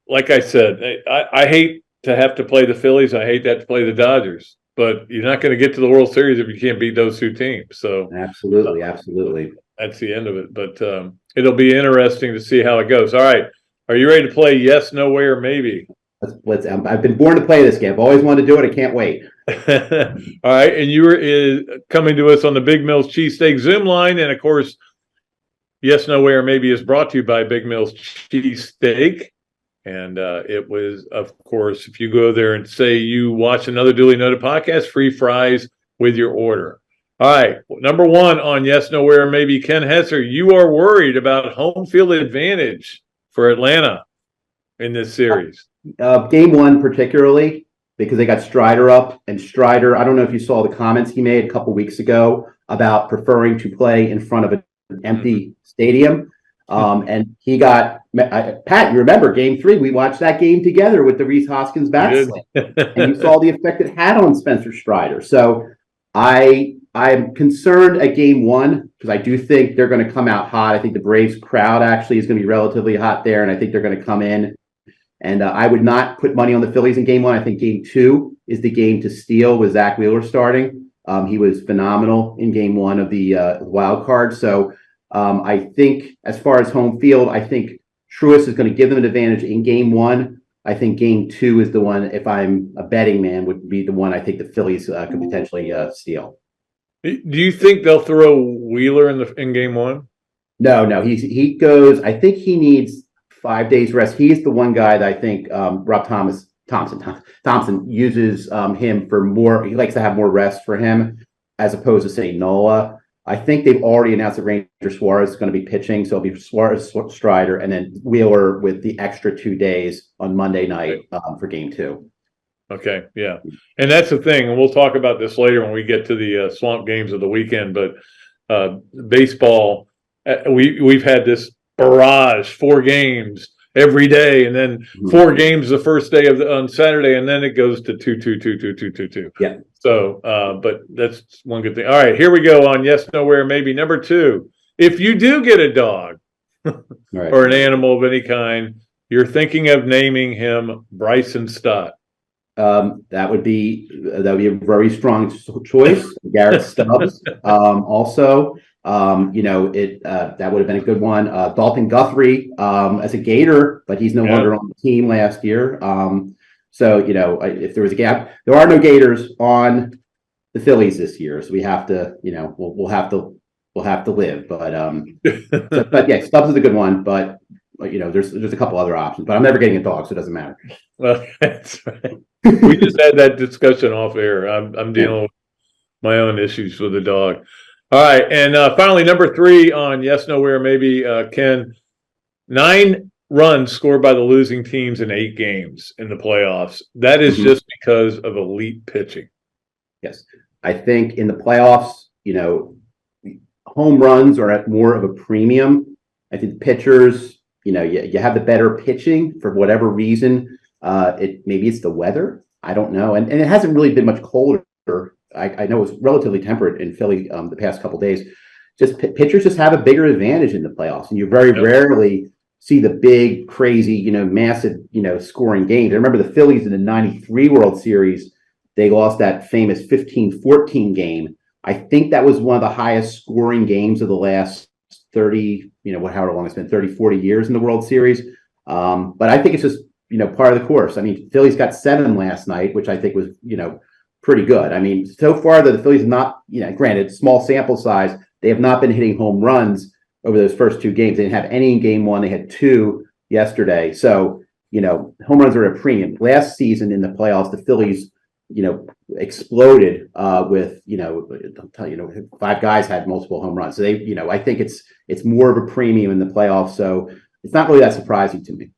like I said, I hate to have to play the Phillies. I hate to have to play the Dodgers, but you're not going to get to the World Series if you can't beat those two teams. So absolutely. That's the end of it. But it'll be interesting to see how it goes. All right. Are you ready to play Yes, Nowhere, Maybe? I've been born to play this game. I've always wanted to do it. I can't wait. All right, and you were coming to us on the Big Mills Cheesesteak Zoom line, and of course, Yes, Nowhere, Maybe is brought to you by Big Mills Cheesesteak, and it was, of course, if you go there and say you watch another Dooley Noted podcast, free fries with your order. All right, number one on Yes, Nowhere, Maybe, Ken Hesser, you are worried about home field advantage for Atlanta in this series. Game one particularly, because they got Strider up, and Strider, I don't know if you saw the comments he made a couple weeks ago about preferring to play in front of an empty stadium. And he got, Pat, you remember game 3, we watched that game together with the Reese Hoskins bat slam, and you saw the effect it had on Spencer Strider. So I'm concerned at game 1 because I do think they're going to come out hot. I think the Braves crowd actually is going to be relatively hot there, and I think they're going to come in. And I would not put money on the Phillies in game 1. I think game 2 is the game to steal with Zach Wheeler starting. He was phenomenal in game 1 of the wild card. So I think as far as home field, I think Truist is going to give them an advantage in game 1. I think game 2 is the one, if I'm a betting man, would be the one I think the Phillies could potentially steal. Do you think they'll throw Wheeler in game 1? No, he goes. I think he needs 5 days rest. He's the one guy that I think Rob Thompson uses him for more. He likes to have more rest for him as opposed to say Nola. I think they've already announced that Ranger Suarez is going to be pitching, so it'll be Suarez, Strider, and then Wheeler with the extra 2 days on Monday night for game 2. Okay, yeah, and that's the thing, and we'll talk about this later when we get to the swamp games of the weekend. But baseball, we've had this barrage, 4 games every day, and then 4 games the first day on Saturday, and then it goes to 2. Yeah. So, but that's one good thing. All right, here we go on Yes, Nowhere, Maybe. Number 2, if you do get a dog or an animal of any kind, you're thinking of naming him Bryson Stott. That would be a very strong choice. Garrett Stubbs. Also, that would have been a good one. Dalton Guthrie as a Gator, but he's no longer on the team last year. So if there was a gap, there are no Gators on the Phillies this year, so we have to, we'll have to live. But but yeah, Stubbs is a good one. But there's a couple other options. But I'm never getting a dog, so it doesn't matter. Well, that's right. We just had that discussion off air. I'm dealing with my own issues with the dog. All right, and finally, number 3 on Yes, Nowhere, Maybe. Ken, 9 runs scored by the losing teams in 8 games in the playoffs. That is just because of elite pitching. Yes, I think in the playoffs, home runs are at more of a premium. I think pitchers, you have the better pitching for whatever reason. Maybe it's the weather. I don't know, and it hasn't really been much colder. I know it was relatively temperate in Philly the past couple of days. Just pitchers just have a bigger advantage in the playoffs, and you very rarely see the big, crazy, massive, scoring games. I remember the Phillies in the '93 World Series. They lost that famous 15-14 game. I think that was one of the highest scoring games of the last 30, however long it's been, 30, 40 years in the World Series. But I think it's just, part of the course. I mean, Phillies got 7 last night, which I think was, pretty good. I mean, so far the Phillies have not, granted, small sample size, they have not been hitting home runs over those first 2 games. They didn't have any in game 1. They had 2 yesterday. So, home runs are a premium. Last season in the playoffs, the Phillies, exploded with, 5 guys had multiple home runs. So they, I think it's more of a premium in the playoffs. So it's not really that surprising to me.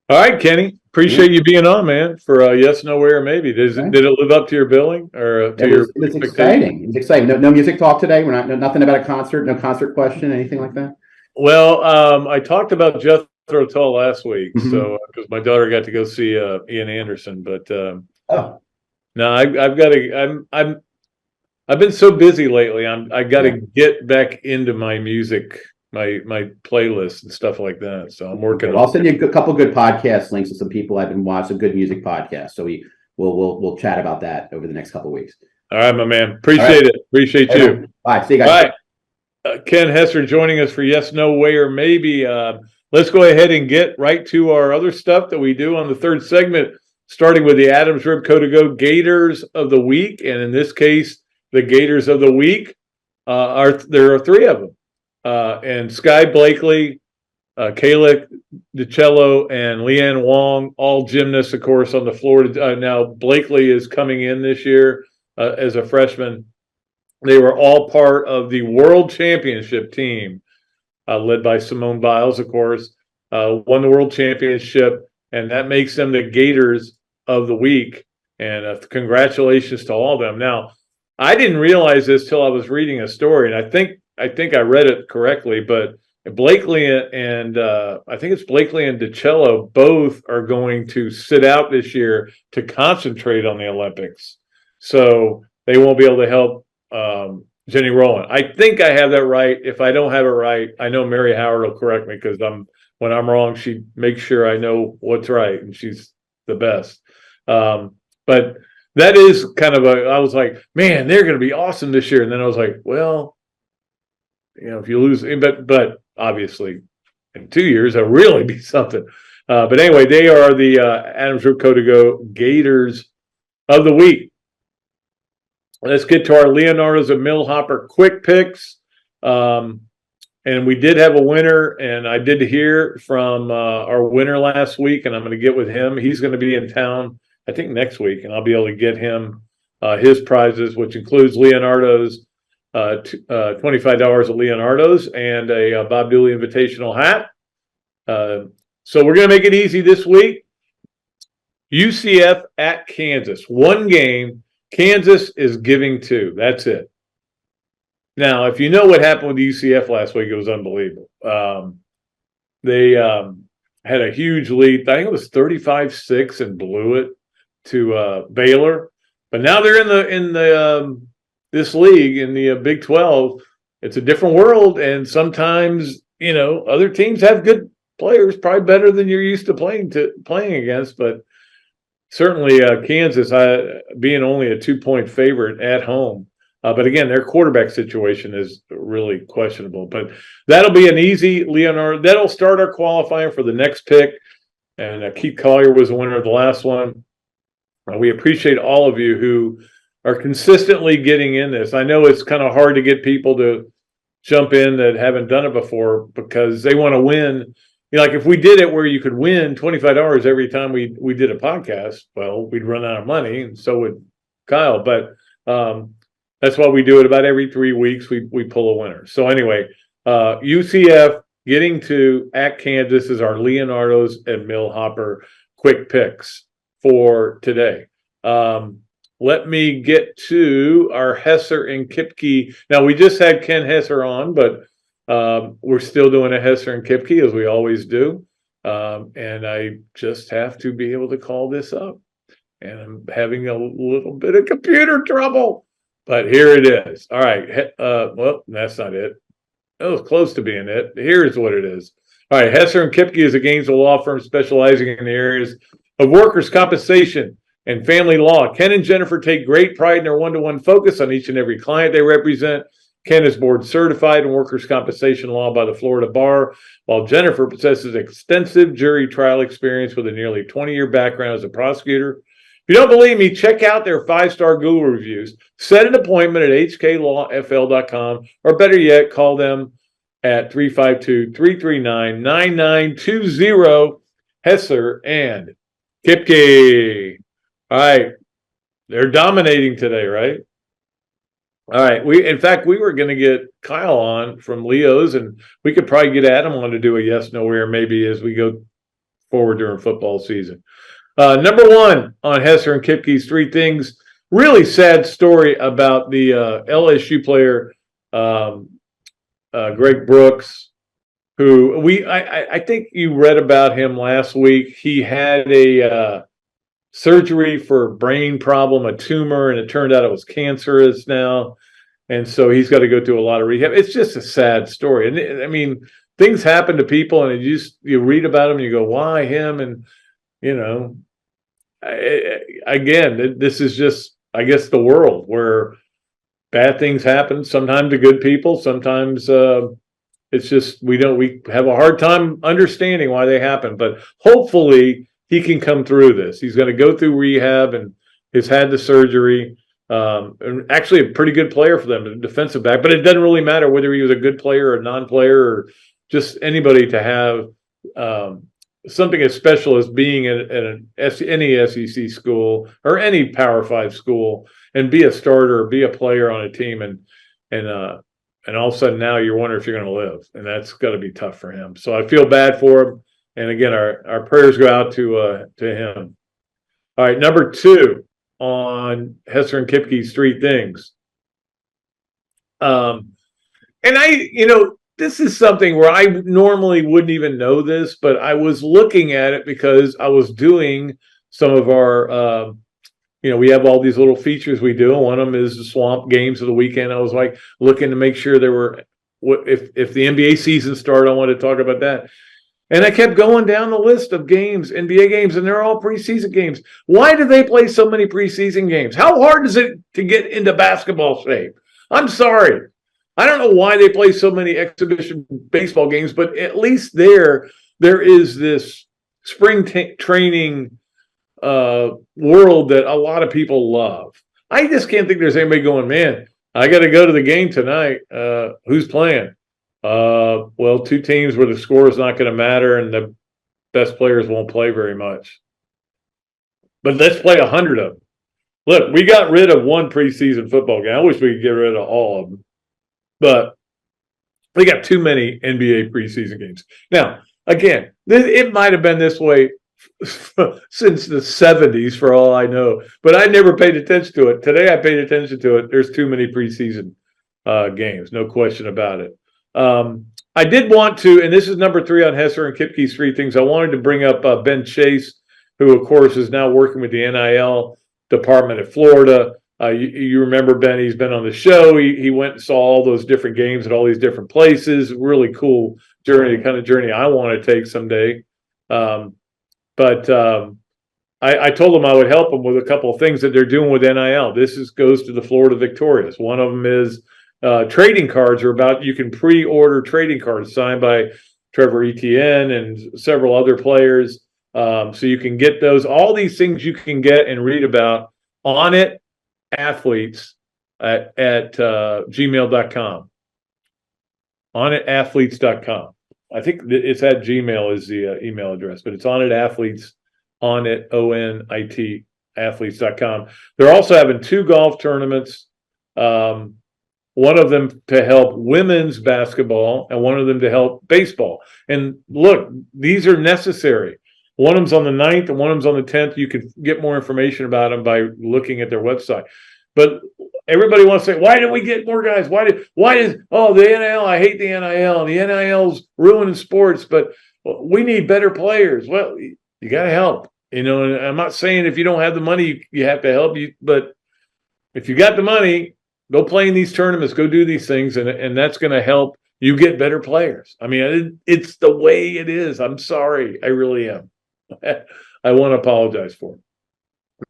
All right, Kenny. Appreciate you being on, man, for Yes, Nowhere, Maybe. Did it live up to your billing or to your? It was exciting. It was exciting. No music talk today. We're nothing about a concert. No concert question. Anything like that. Well, I talked about Jethro Tull last week, so because my daughter got to go see Ian Anderson, but no, I've got to. I've been so busy lately. I got to get back into my music. My playlist and stuff like that. So I'm working on. I'll send you a couple good podcast links to some people I've been watching, good music podcasts. So we'll chat about that over the next couple of weeks. All right, my man. Appreciate it. Appreciate you. All right. See you guys. All right. Ken Hesser joining us for Yes, No Way, or Maybe. Let's go ahead and get right to our other stuff that we do on the third segment, starting with the Adams Ribco to Go Gators of the Week. And in this case, the Gators of the Week there are 3 of them. And Sky Blakely, Kayla DiCello, and Leanne Wong, all gymnasts, of course, on the floor. Now, Blakely is coming in this year as a freshman. They were all part of the World Championship team, led by Simone Biles, of course, won the World Championship, and that makes them the Gators of the Week. And congratulations to all of them. Now, I didn't realize this till I was reading a story, and I think I read it correctly, but Blakely and I think it's Blakely and DiCello both are going to sit out this year to concentrate on the Olympics. So they won't be able to help Jenny Rowland. I think I have that right. If I don't have it right, I know Mary Howard will correct me because when I'm wrong, she makes sure I know what's right, and she's the best. But that is kind of I was like, man, they're going to be awesome this year. And then I was like, well, if you lose, but obviously in 2 years, that'll really be something. But anyway, they are the Adams Root Codigo Gators of the week. Let's get to our Leonardo's and Millhopper quick picks. And we did have a winner, and I did hear from our winner last week, and I'm going to get with him. He's going to be in town, I think, next week, and I'll be able to get him his prizes, which includes Leonardo's, $25 at Leonardo's, and a Bob Dooley Invitational hat. So we're going to make it easy this week. UCF at Kansas. One game. Kansas is giving 2. That's it. Now, if you know what happened with UCF last week, it was unbelievable. They had a huge lead. I think it was 35-6 and blew it to Baylor. But now they're in the this league in the Big 12. It's a different world, and sometimes other teams have good players, probably better than you're used to playing against. But certainly Kansas, being only a 2-point favorite at home. But again, their quarterback situation is really questionable. But that'll be an easy Leonardo. That'll start our qualifying for the next pick. And Keith Collier was the winner of the last one. We appreciate all of you who are consistently getting in this. I know it's kind of hard to get people to jump in that haven't done it before because they want to win. Like if we did it where you could win $25 every time we did a podcast, well, we'd run out of money, and so would Kyle. But that's why we do it about every 3 weeks. We pull a winner. So anyway, UCF getting to at Kansas is our Leonardo's and Millhopper quick picks for today. Let me get to our Hesser and Kipke. Now, we just had Ken Hesser on, but we're still doing a Hesser and Kipke as we always do. And I just have to be able to call this up. And I'm having a little bit of computer trouble. But here it is. All right. Well, that's not it. It was close to being it. Here's what it is. All right. Hesser and Kipke is a Gainesville law firm specializing in the areas of workers' compensation and family law. Ken and Jennifer take great pride in their one-to-one focus on each and every client they represent. Ken is board certified in workers' compensation law by the Florida Bar, while Jennifer possesses extensive jury trial experience with a nearly 20-year background as a prosecutor. If you don't believe me, check out their 5-star Google reviews. Set an appointment at hklawfl.com, or better yet, call them at 352-339-9920. Hesser and Kipke. All right. They're dominating today, right? All right. In fact, we were going to get Kyle on from Leo's, and we could probably get Adam on to do a yes, no, where maybe as we go forward during football season. Number one on Hesser and Kipke's 3 things. Really sad story about the LSU player, Greg Brooks, who I think you read about him last week. He had a surgery for a brain problem, a tumor, and it turned out it was cancerous now. And so he's got to go through a lot of rehab. It's just a sad story. And I mean, things happen to people, and you read about them and you go, why him? And again, this is just, I guess, the world where bad things happen. Sometimes to good people. Sometimes it's just we have a hard time understanding why they happen. But hopefully he can come through this. He's going to go through rehab and has had the surgery. And actually a pretty good player for them, a defensive back. But it doesn't really matter whether he was a good player or a non-player or just anybody to have something as special as being in any SEC school or any Power 5 school and be a starter or be a player on a team and all of a sudden now you're wondering if you're going to live, and that's got to be tough for him. So I feel bad for him, and again our prayers go out to him. All right, number 2 on Hesser and Kipke's 3 things. And this is something where I normally wouldn't even know this, but I was looking at it because I was doing some of our, we have all these little features we do. One of them is the Swamp Games of the weekend. I was like looking to make sure there were, if the NBA season started, I wanted to talk about that. And I kept going down the list of games, NBA games, and they're all preseason games. Why do they play so many preseason games? How hard is it to get into basketball shape? I'm sorry. I don't know why they play so many exhibition baseball games, but at least there is this spring training world that a lot of people love. I just can't think there's anybody going, man, I got to go to the game tonight. Who's playing? Well, two teams where the score is not going to matter and the best players won't play very much. But let's play 100 of them. Look, we got rid of one preseason football game. I wish we could get rid of all of them. But we got too many NBA preseason games. Now, again, it might have been this way since the 70s for all I know, but I never paid attention to it. Today I paid attention to it. There's too many preseason games, no question about it. I did want to, and this is number 3 on Hesser and Kipke's 3 things. I wanted to bring up Ben Chase, who of course is now working with the NIL department at Florida. You remember Ben, he's been on the show. He went and saw all those different games at all these different places. Really cool journey, the kind of journey I want to take someday. But I told him I would help him with a couple of things that they're doing with NIL. This goes to the Florida Victorious. One of them is trading cards you can pre-order trading cards signed by Trevor Etienne and several other players. So you can get those. All these things you can get and read about on it. Athletes at gmail.com. On it athletes.com. I think it's at Gmail is the email address, but it's on it athletes, on it, ONIT, athletes.com. They're also having 2 golf tournaments, one of them to help women's basketball and one of them to help baseball. And look, these are necessary. One of them's on the 9th and one of them's on the 10th. You can get more information about them by looking at their website. But everybody wants to say, why didn't we get more guys? Why is the NIL, I hate the NIL, and the NIL's ruining sports, but we need better players. Well, you got to help. And I'm not saying if you don't have the money, you have to help you, but if you got the money, go play in these tournaments, go do these things, and that's going to help you get better players. I mean, it's the way it is. I'm sorry. I really am. I want to apologize for it.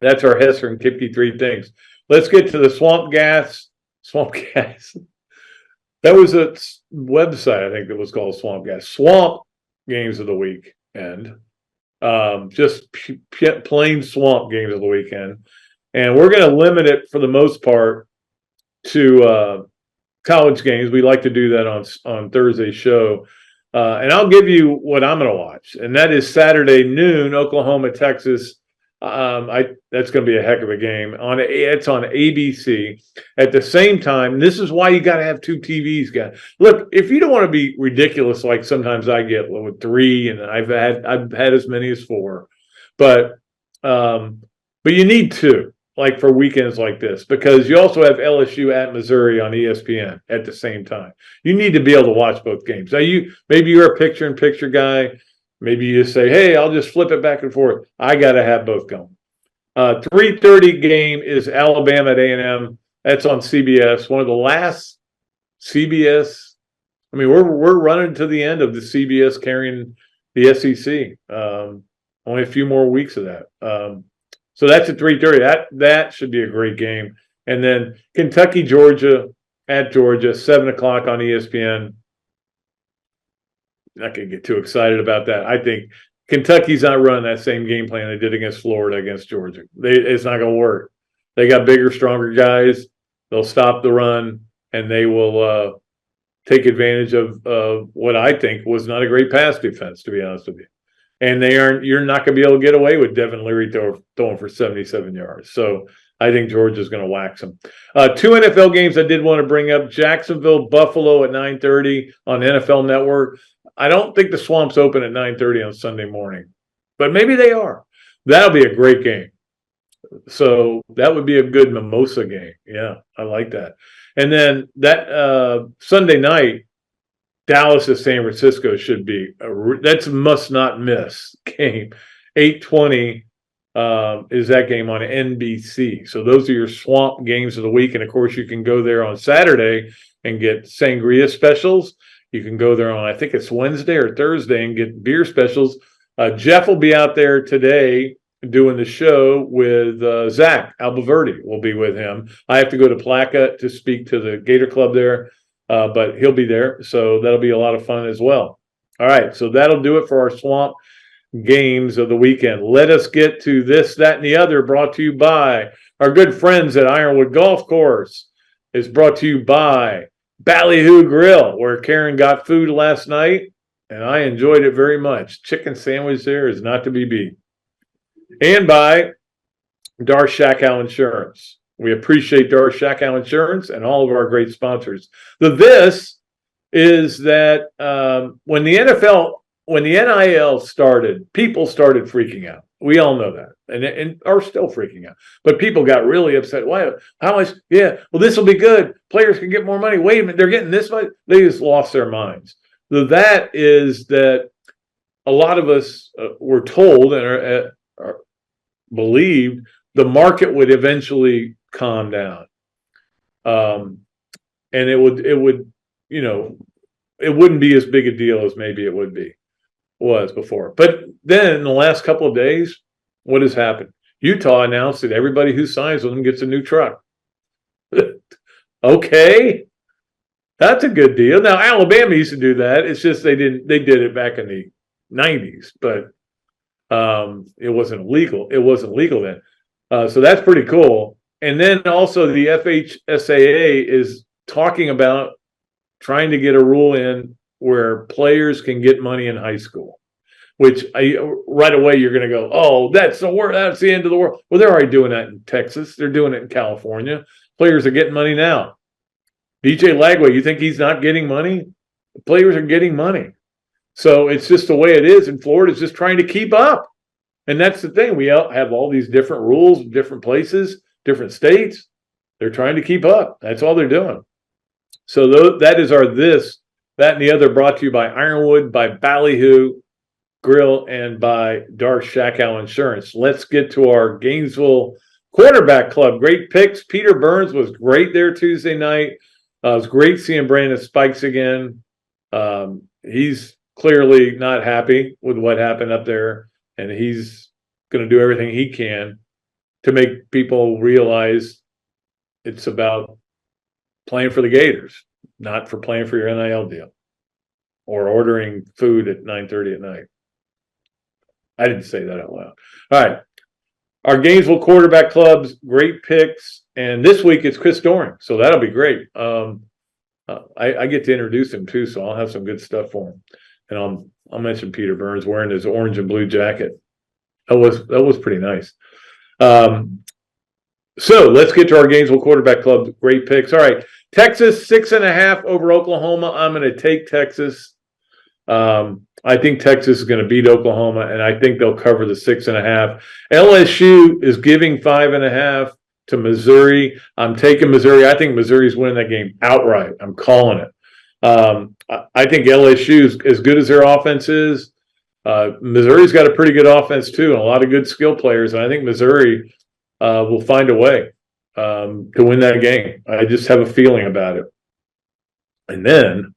That's our Hesser and Kipke 3 things. Let's get to the Swamp Gas. That was a website, I think, that was called Swamp Gas. Swamp games of the weekend. Just plain swamp games of the weekend. And we're going to limit it for the most part to college games. We like to do that on Thursday's show. And I'll give you what I'm going to watch. And that is Saturday noon, Oklahoma, Texas. That's going to be a heck of a game. It's on ABC. At the same time, this is why you got to have 2 TVs, guys. Look, if you don't want to be ridiculous, like sometimes I get with 3, and I've had as many as 4, but you need 2, like for weekends like this, because you also have LSU at Missouri on ESPN at the same time. You need to be able to watch both games. Now, maybe you're a picture-in-picture guy. Maybe you say, hey, I'll just flip it back and forth. I got to have both going. 3:30 game is Alabama at A&M. That's on CBS. One of the last CBS. I mean, we're running to the end of the CBS carrying the SEC. Only a few more weeks of that. So that's at 3:30. That should be a great game. And then Kentucky, Georgia at Georgia, 7:00 on ESPN. Not going to get too excited about that. I think Kentucky's not running that same game plan they did against Florida, against Georgia. It's not going to work. They got bigger, stronger guys. They'll stop the run, and they will take advantage of what I think was not a great pass defense, to be honest with you. And you're not going to be able to get away with Devin Leary throwing for 77 yards. So I think Georgia's going to wax them. 2 NFL games I did want to bring up. Jacksonville, Buffalo at 9:30 on NFL Network. I don't think the Swamp's open at 9:30 on Sunday morning, but maybe they are. That'll be a great game. So that would be a good mimosa game. Yeah, I like that. And then that Sunday night, Dallas at San Francisco should be that's a must not miss game. 8:20 is that game on NBC. So those are your Swamp games of the week. And of course, you can go there on Saturday and get sangria specials. You can go there on, I think it's Wednesday or Thursday, and get beer specials. Jeff will be out there today doing the show with Zach Albaverdi. Will be with him. I have to go to Placa to speak to the Gator Club there, but he'll be there. So that'll be a lot of fun as well. All right, so that'll do it for our Swamp. games of the weekend. Let us get to this, that, and the other, brought to you by our good friends at Ironwood Golf Course. It's brought to you by Ballyhoo Grill, where Karen got food last night, and I enjoyed it very much. Chicken sandwich there is not to be beat. And by Darshackow Insurance. We appreciate Darshackow Insurance and all of our great sponsors. This is that when the NIL started, people started freaking out. We all know that, and are still freaking out. But people got really upset. Why? How much? Yeah, well, this will be good. Players can get more money. Wait a minute, they're getting this much. They just lost their minds. That is that a lot of us were told and are believed the market would eventually calm down, and it would it wouldn't be as big a deal as maybe it was before. But then in the last couple of days, what has happened? Utah announced that everybody who signs with them gets a new truck. Okay, that's a good deal. Now Alabama used to do that. It's just they did it back in the 90s, but it wasn't legal. It wasn't legal then. So that's pretty cool. And then also the FHSAA is talking about trying to get a rule in where players can get money in high school, which right away you're going to go, oh, that's the end of the world. Well, they're already doing that in Texas. They're doing it in California. Players are getting money now. DJ Lagway, you think he's not getting money? The players are getting money. So it's just the way it is, and Florida's just trying to keep up. And that's the thing. We have all these different rules, different places, different states. They're trying to keep up. That's all they're doing. So that is our this, that, and the other, brought to you by Ironwood, by Ballyhoo Grill, and by Darshackow Insurance. Let's get to our Gainesville Quarterback Club. Great picks. Peter Burns was great there Tuesday night. It was great seeing Brandon Spikes again. He's clearly not happy with what happened up there, and he's going to do everything he can to make people realize it's about playing for the Gators, not for playing for your NIL deal or ordering food at 9:30 at night. I didn't say that out loud. All right. Our Gainesville Quarterback Club's great picks. And this week it's Chris Doring. So that'll be great. I get to introduce him too, so I'll have some good stuff for him. And I'll mention Peter Burns wearing his orange and blue jacket. That was pretty nice. So let's get to our Gainesville Quarterback Club. Great picks. All right. Texas 6.5 over Oklahoma. I'm going to take Texas. I think Texas is going to beat Oklahoma, and I think they'll cover the 6.5. LSU is giving 5.5 to Missouri. I'm taking Missouri. I think Missouri's winning that game outright. I'm calling it. I think LSU is as good as their offense is. Missouri's got a pretty good offense too, and a lot of good skill players. And I think Missouri will find a way to win that game. I just have a feeling about it. And then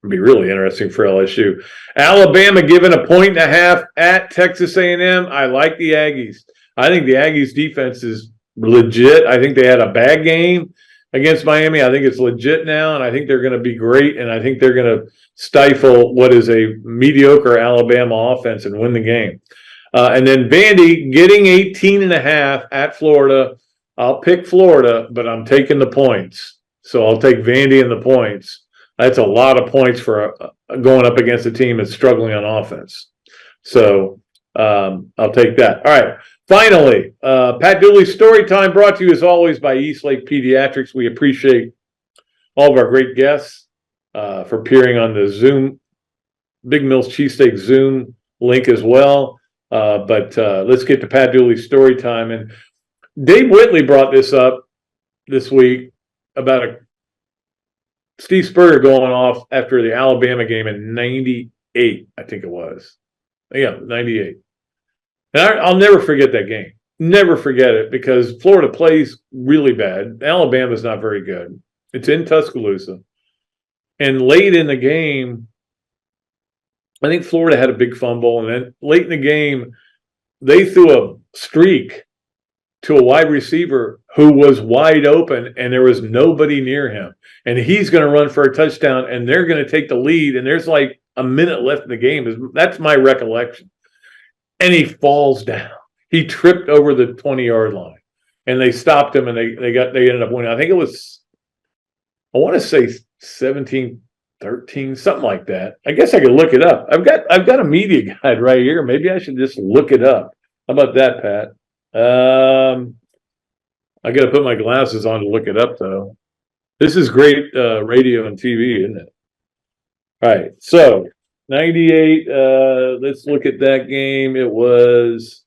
it'll be really interesting for LSU. Alabama giving 1.5 at Texas A&M. I like the Aggies. I think the Aggies defense is legit. I think they had a bad game against Miami. I think it's legit now, and I think they're going to be great, and I think they're going to stifle what is a mediocre Alabama offense and win the game. And then Vandy getting 18.5 at Florida. I'll pick Florida, but I'm taking the points. So I'll take Vandy and the points. That's a lot of points for going up against a team that's struggling on offense. So I'll take that. All right. Finally, Pat Dooley Storytime, brought to you as always by Eastlake Pediatrics. We appreciate all of our great guests for appearing on the Zoom, Big Mills Cheesesteaks Zoom link as well. But let's get to Pat Dooley Storytime. And Dave Whitley brought this up this week about Steve Spurrier going off after the Alabama game in 98, I think it was. Yeah, 98. And I'll never forget that game. Never forget it, because Florida plays really bad. Alabama's not very good. It's in Tuscaloosa. And late in the game, I think Florida had a big fumble. And then late in the game, they threw a streak to a wide receiver who was wide open, and there was nobody near him. And he's going to run for a touchdown, and they're going to take the lead. And there's like a minute left in the game. That's my recollection. and he falls down. He tripped over the 20-yard line, and they stopped him, and they ended up winning. I think it was, I want to say 17-13, something like that. I guess I could look it up. I've got a media guide right here. Maybe I should just look it up. How about that, Pat? I got to put my glasses on to look it up, though. This is great radio and TV, isn't it? All right, so 98. Let's look at that game. It was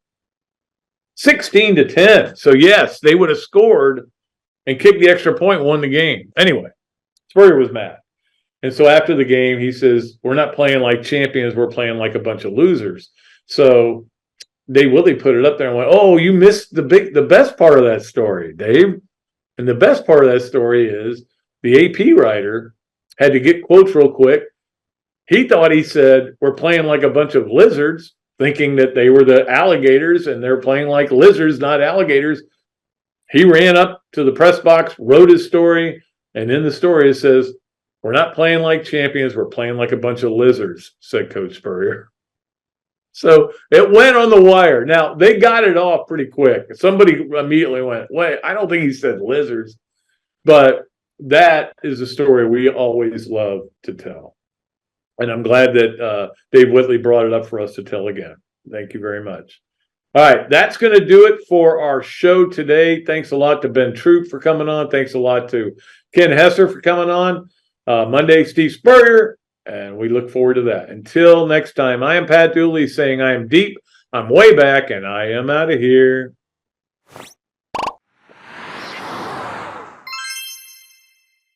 16-10. So yes, they would have scored and kicked the extra point, and won the game. Anyway, Spurrier was mad, and so after the game, he says, "We're not playing like champions. We're playing like a bunch of losers." So Dave Whitley put it up there and went, "Oh, you missed the best part of that story, Dave." And the best part of that story is the AP writer had to get quotes real quick. He thought he said, "We're playing like a bunch of lizards," thinking that they were the alligators and they're playing like lizards, not alligators. He ran up to the press box, wrote his story, and in the story it says, "We're not playing like champions, we're playing like a bunch of lizards," said Coach Spurrier. So it went on the wire. Now, they got it off pretty quick. Somebody immediately went, "Wait, I don't think he said lizards." But that is a story we always love to tell. And I'm glad that Dave Whitley brought it up for us to tell again. Thank you very much. All right, that's going to do it for our show today. Thanks a lot to Ben Troupe for coming on. Thanks a lot to Ken Hesser for coming on. Monday, Steve Spurrier. And we look forward to that. Until next time, I am Pat Dooley saying I am deep, I'm way back, and I am out of here.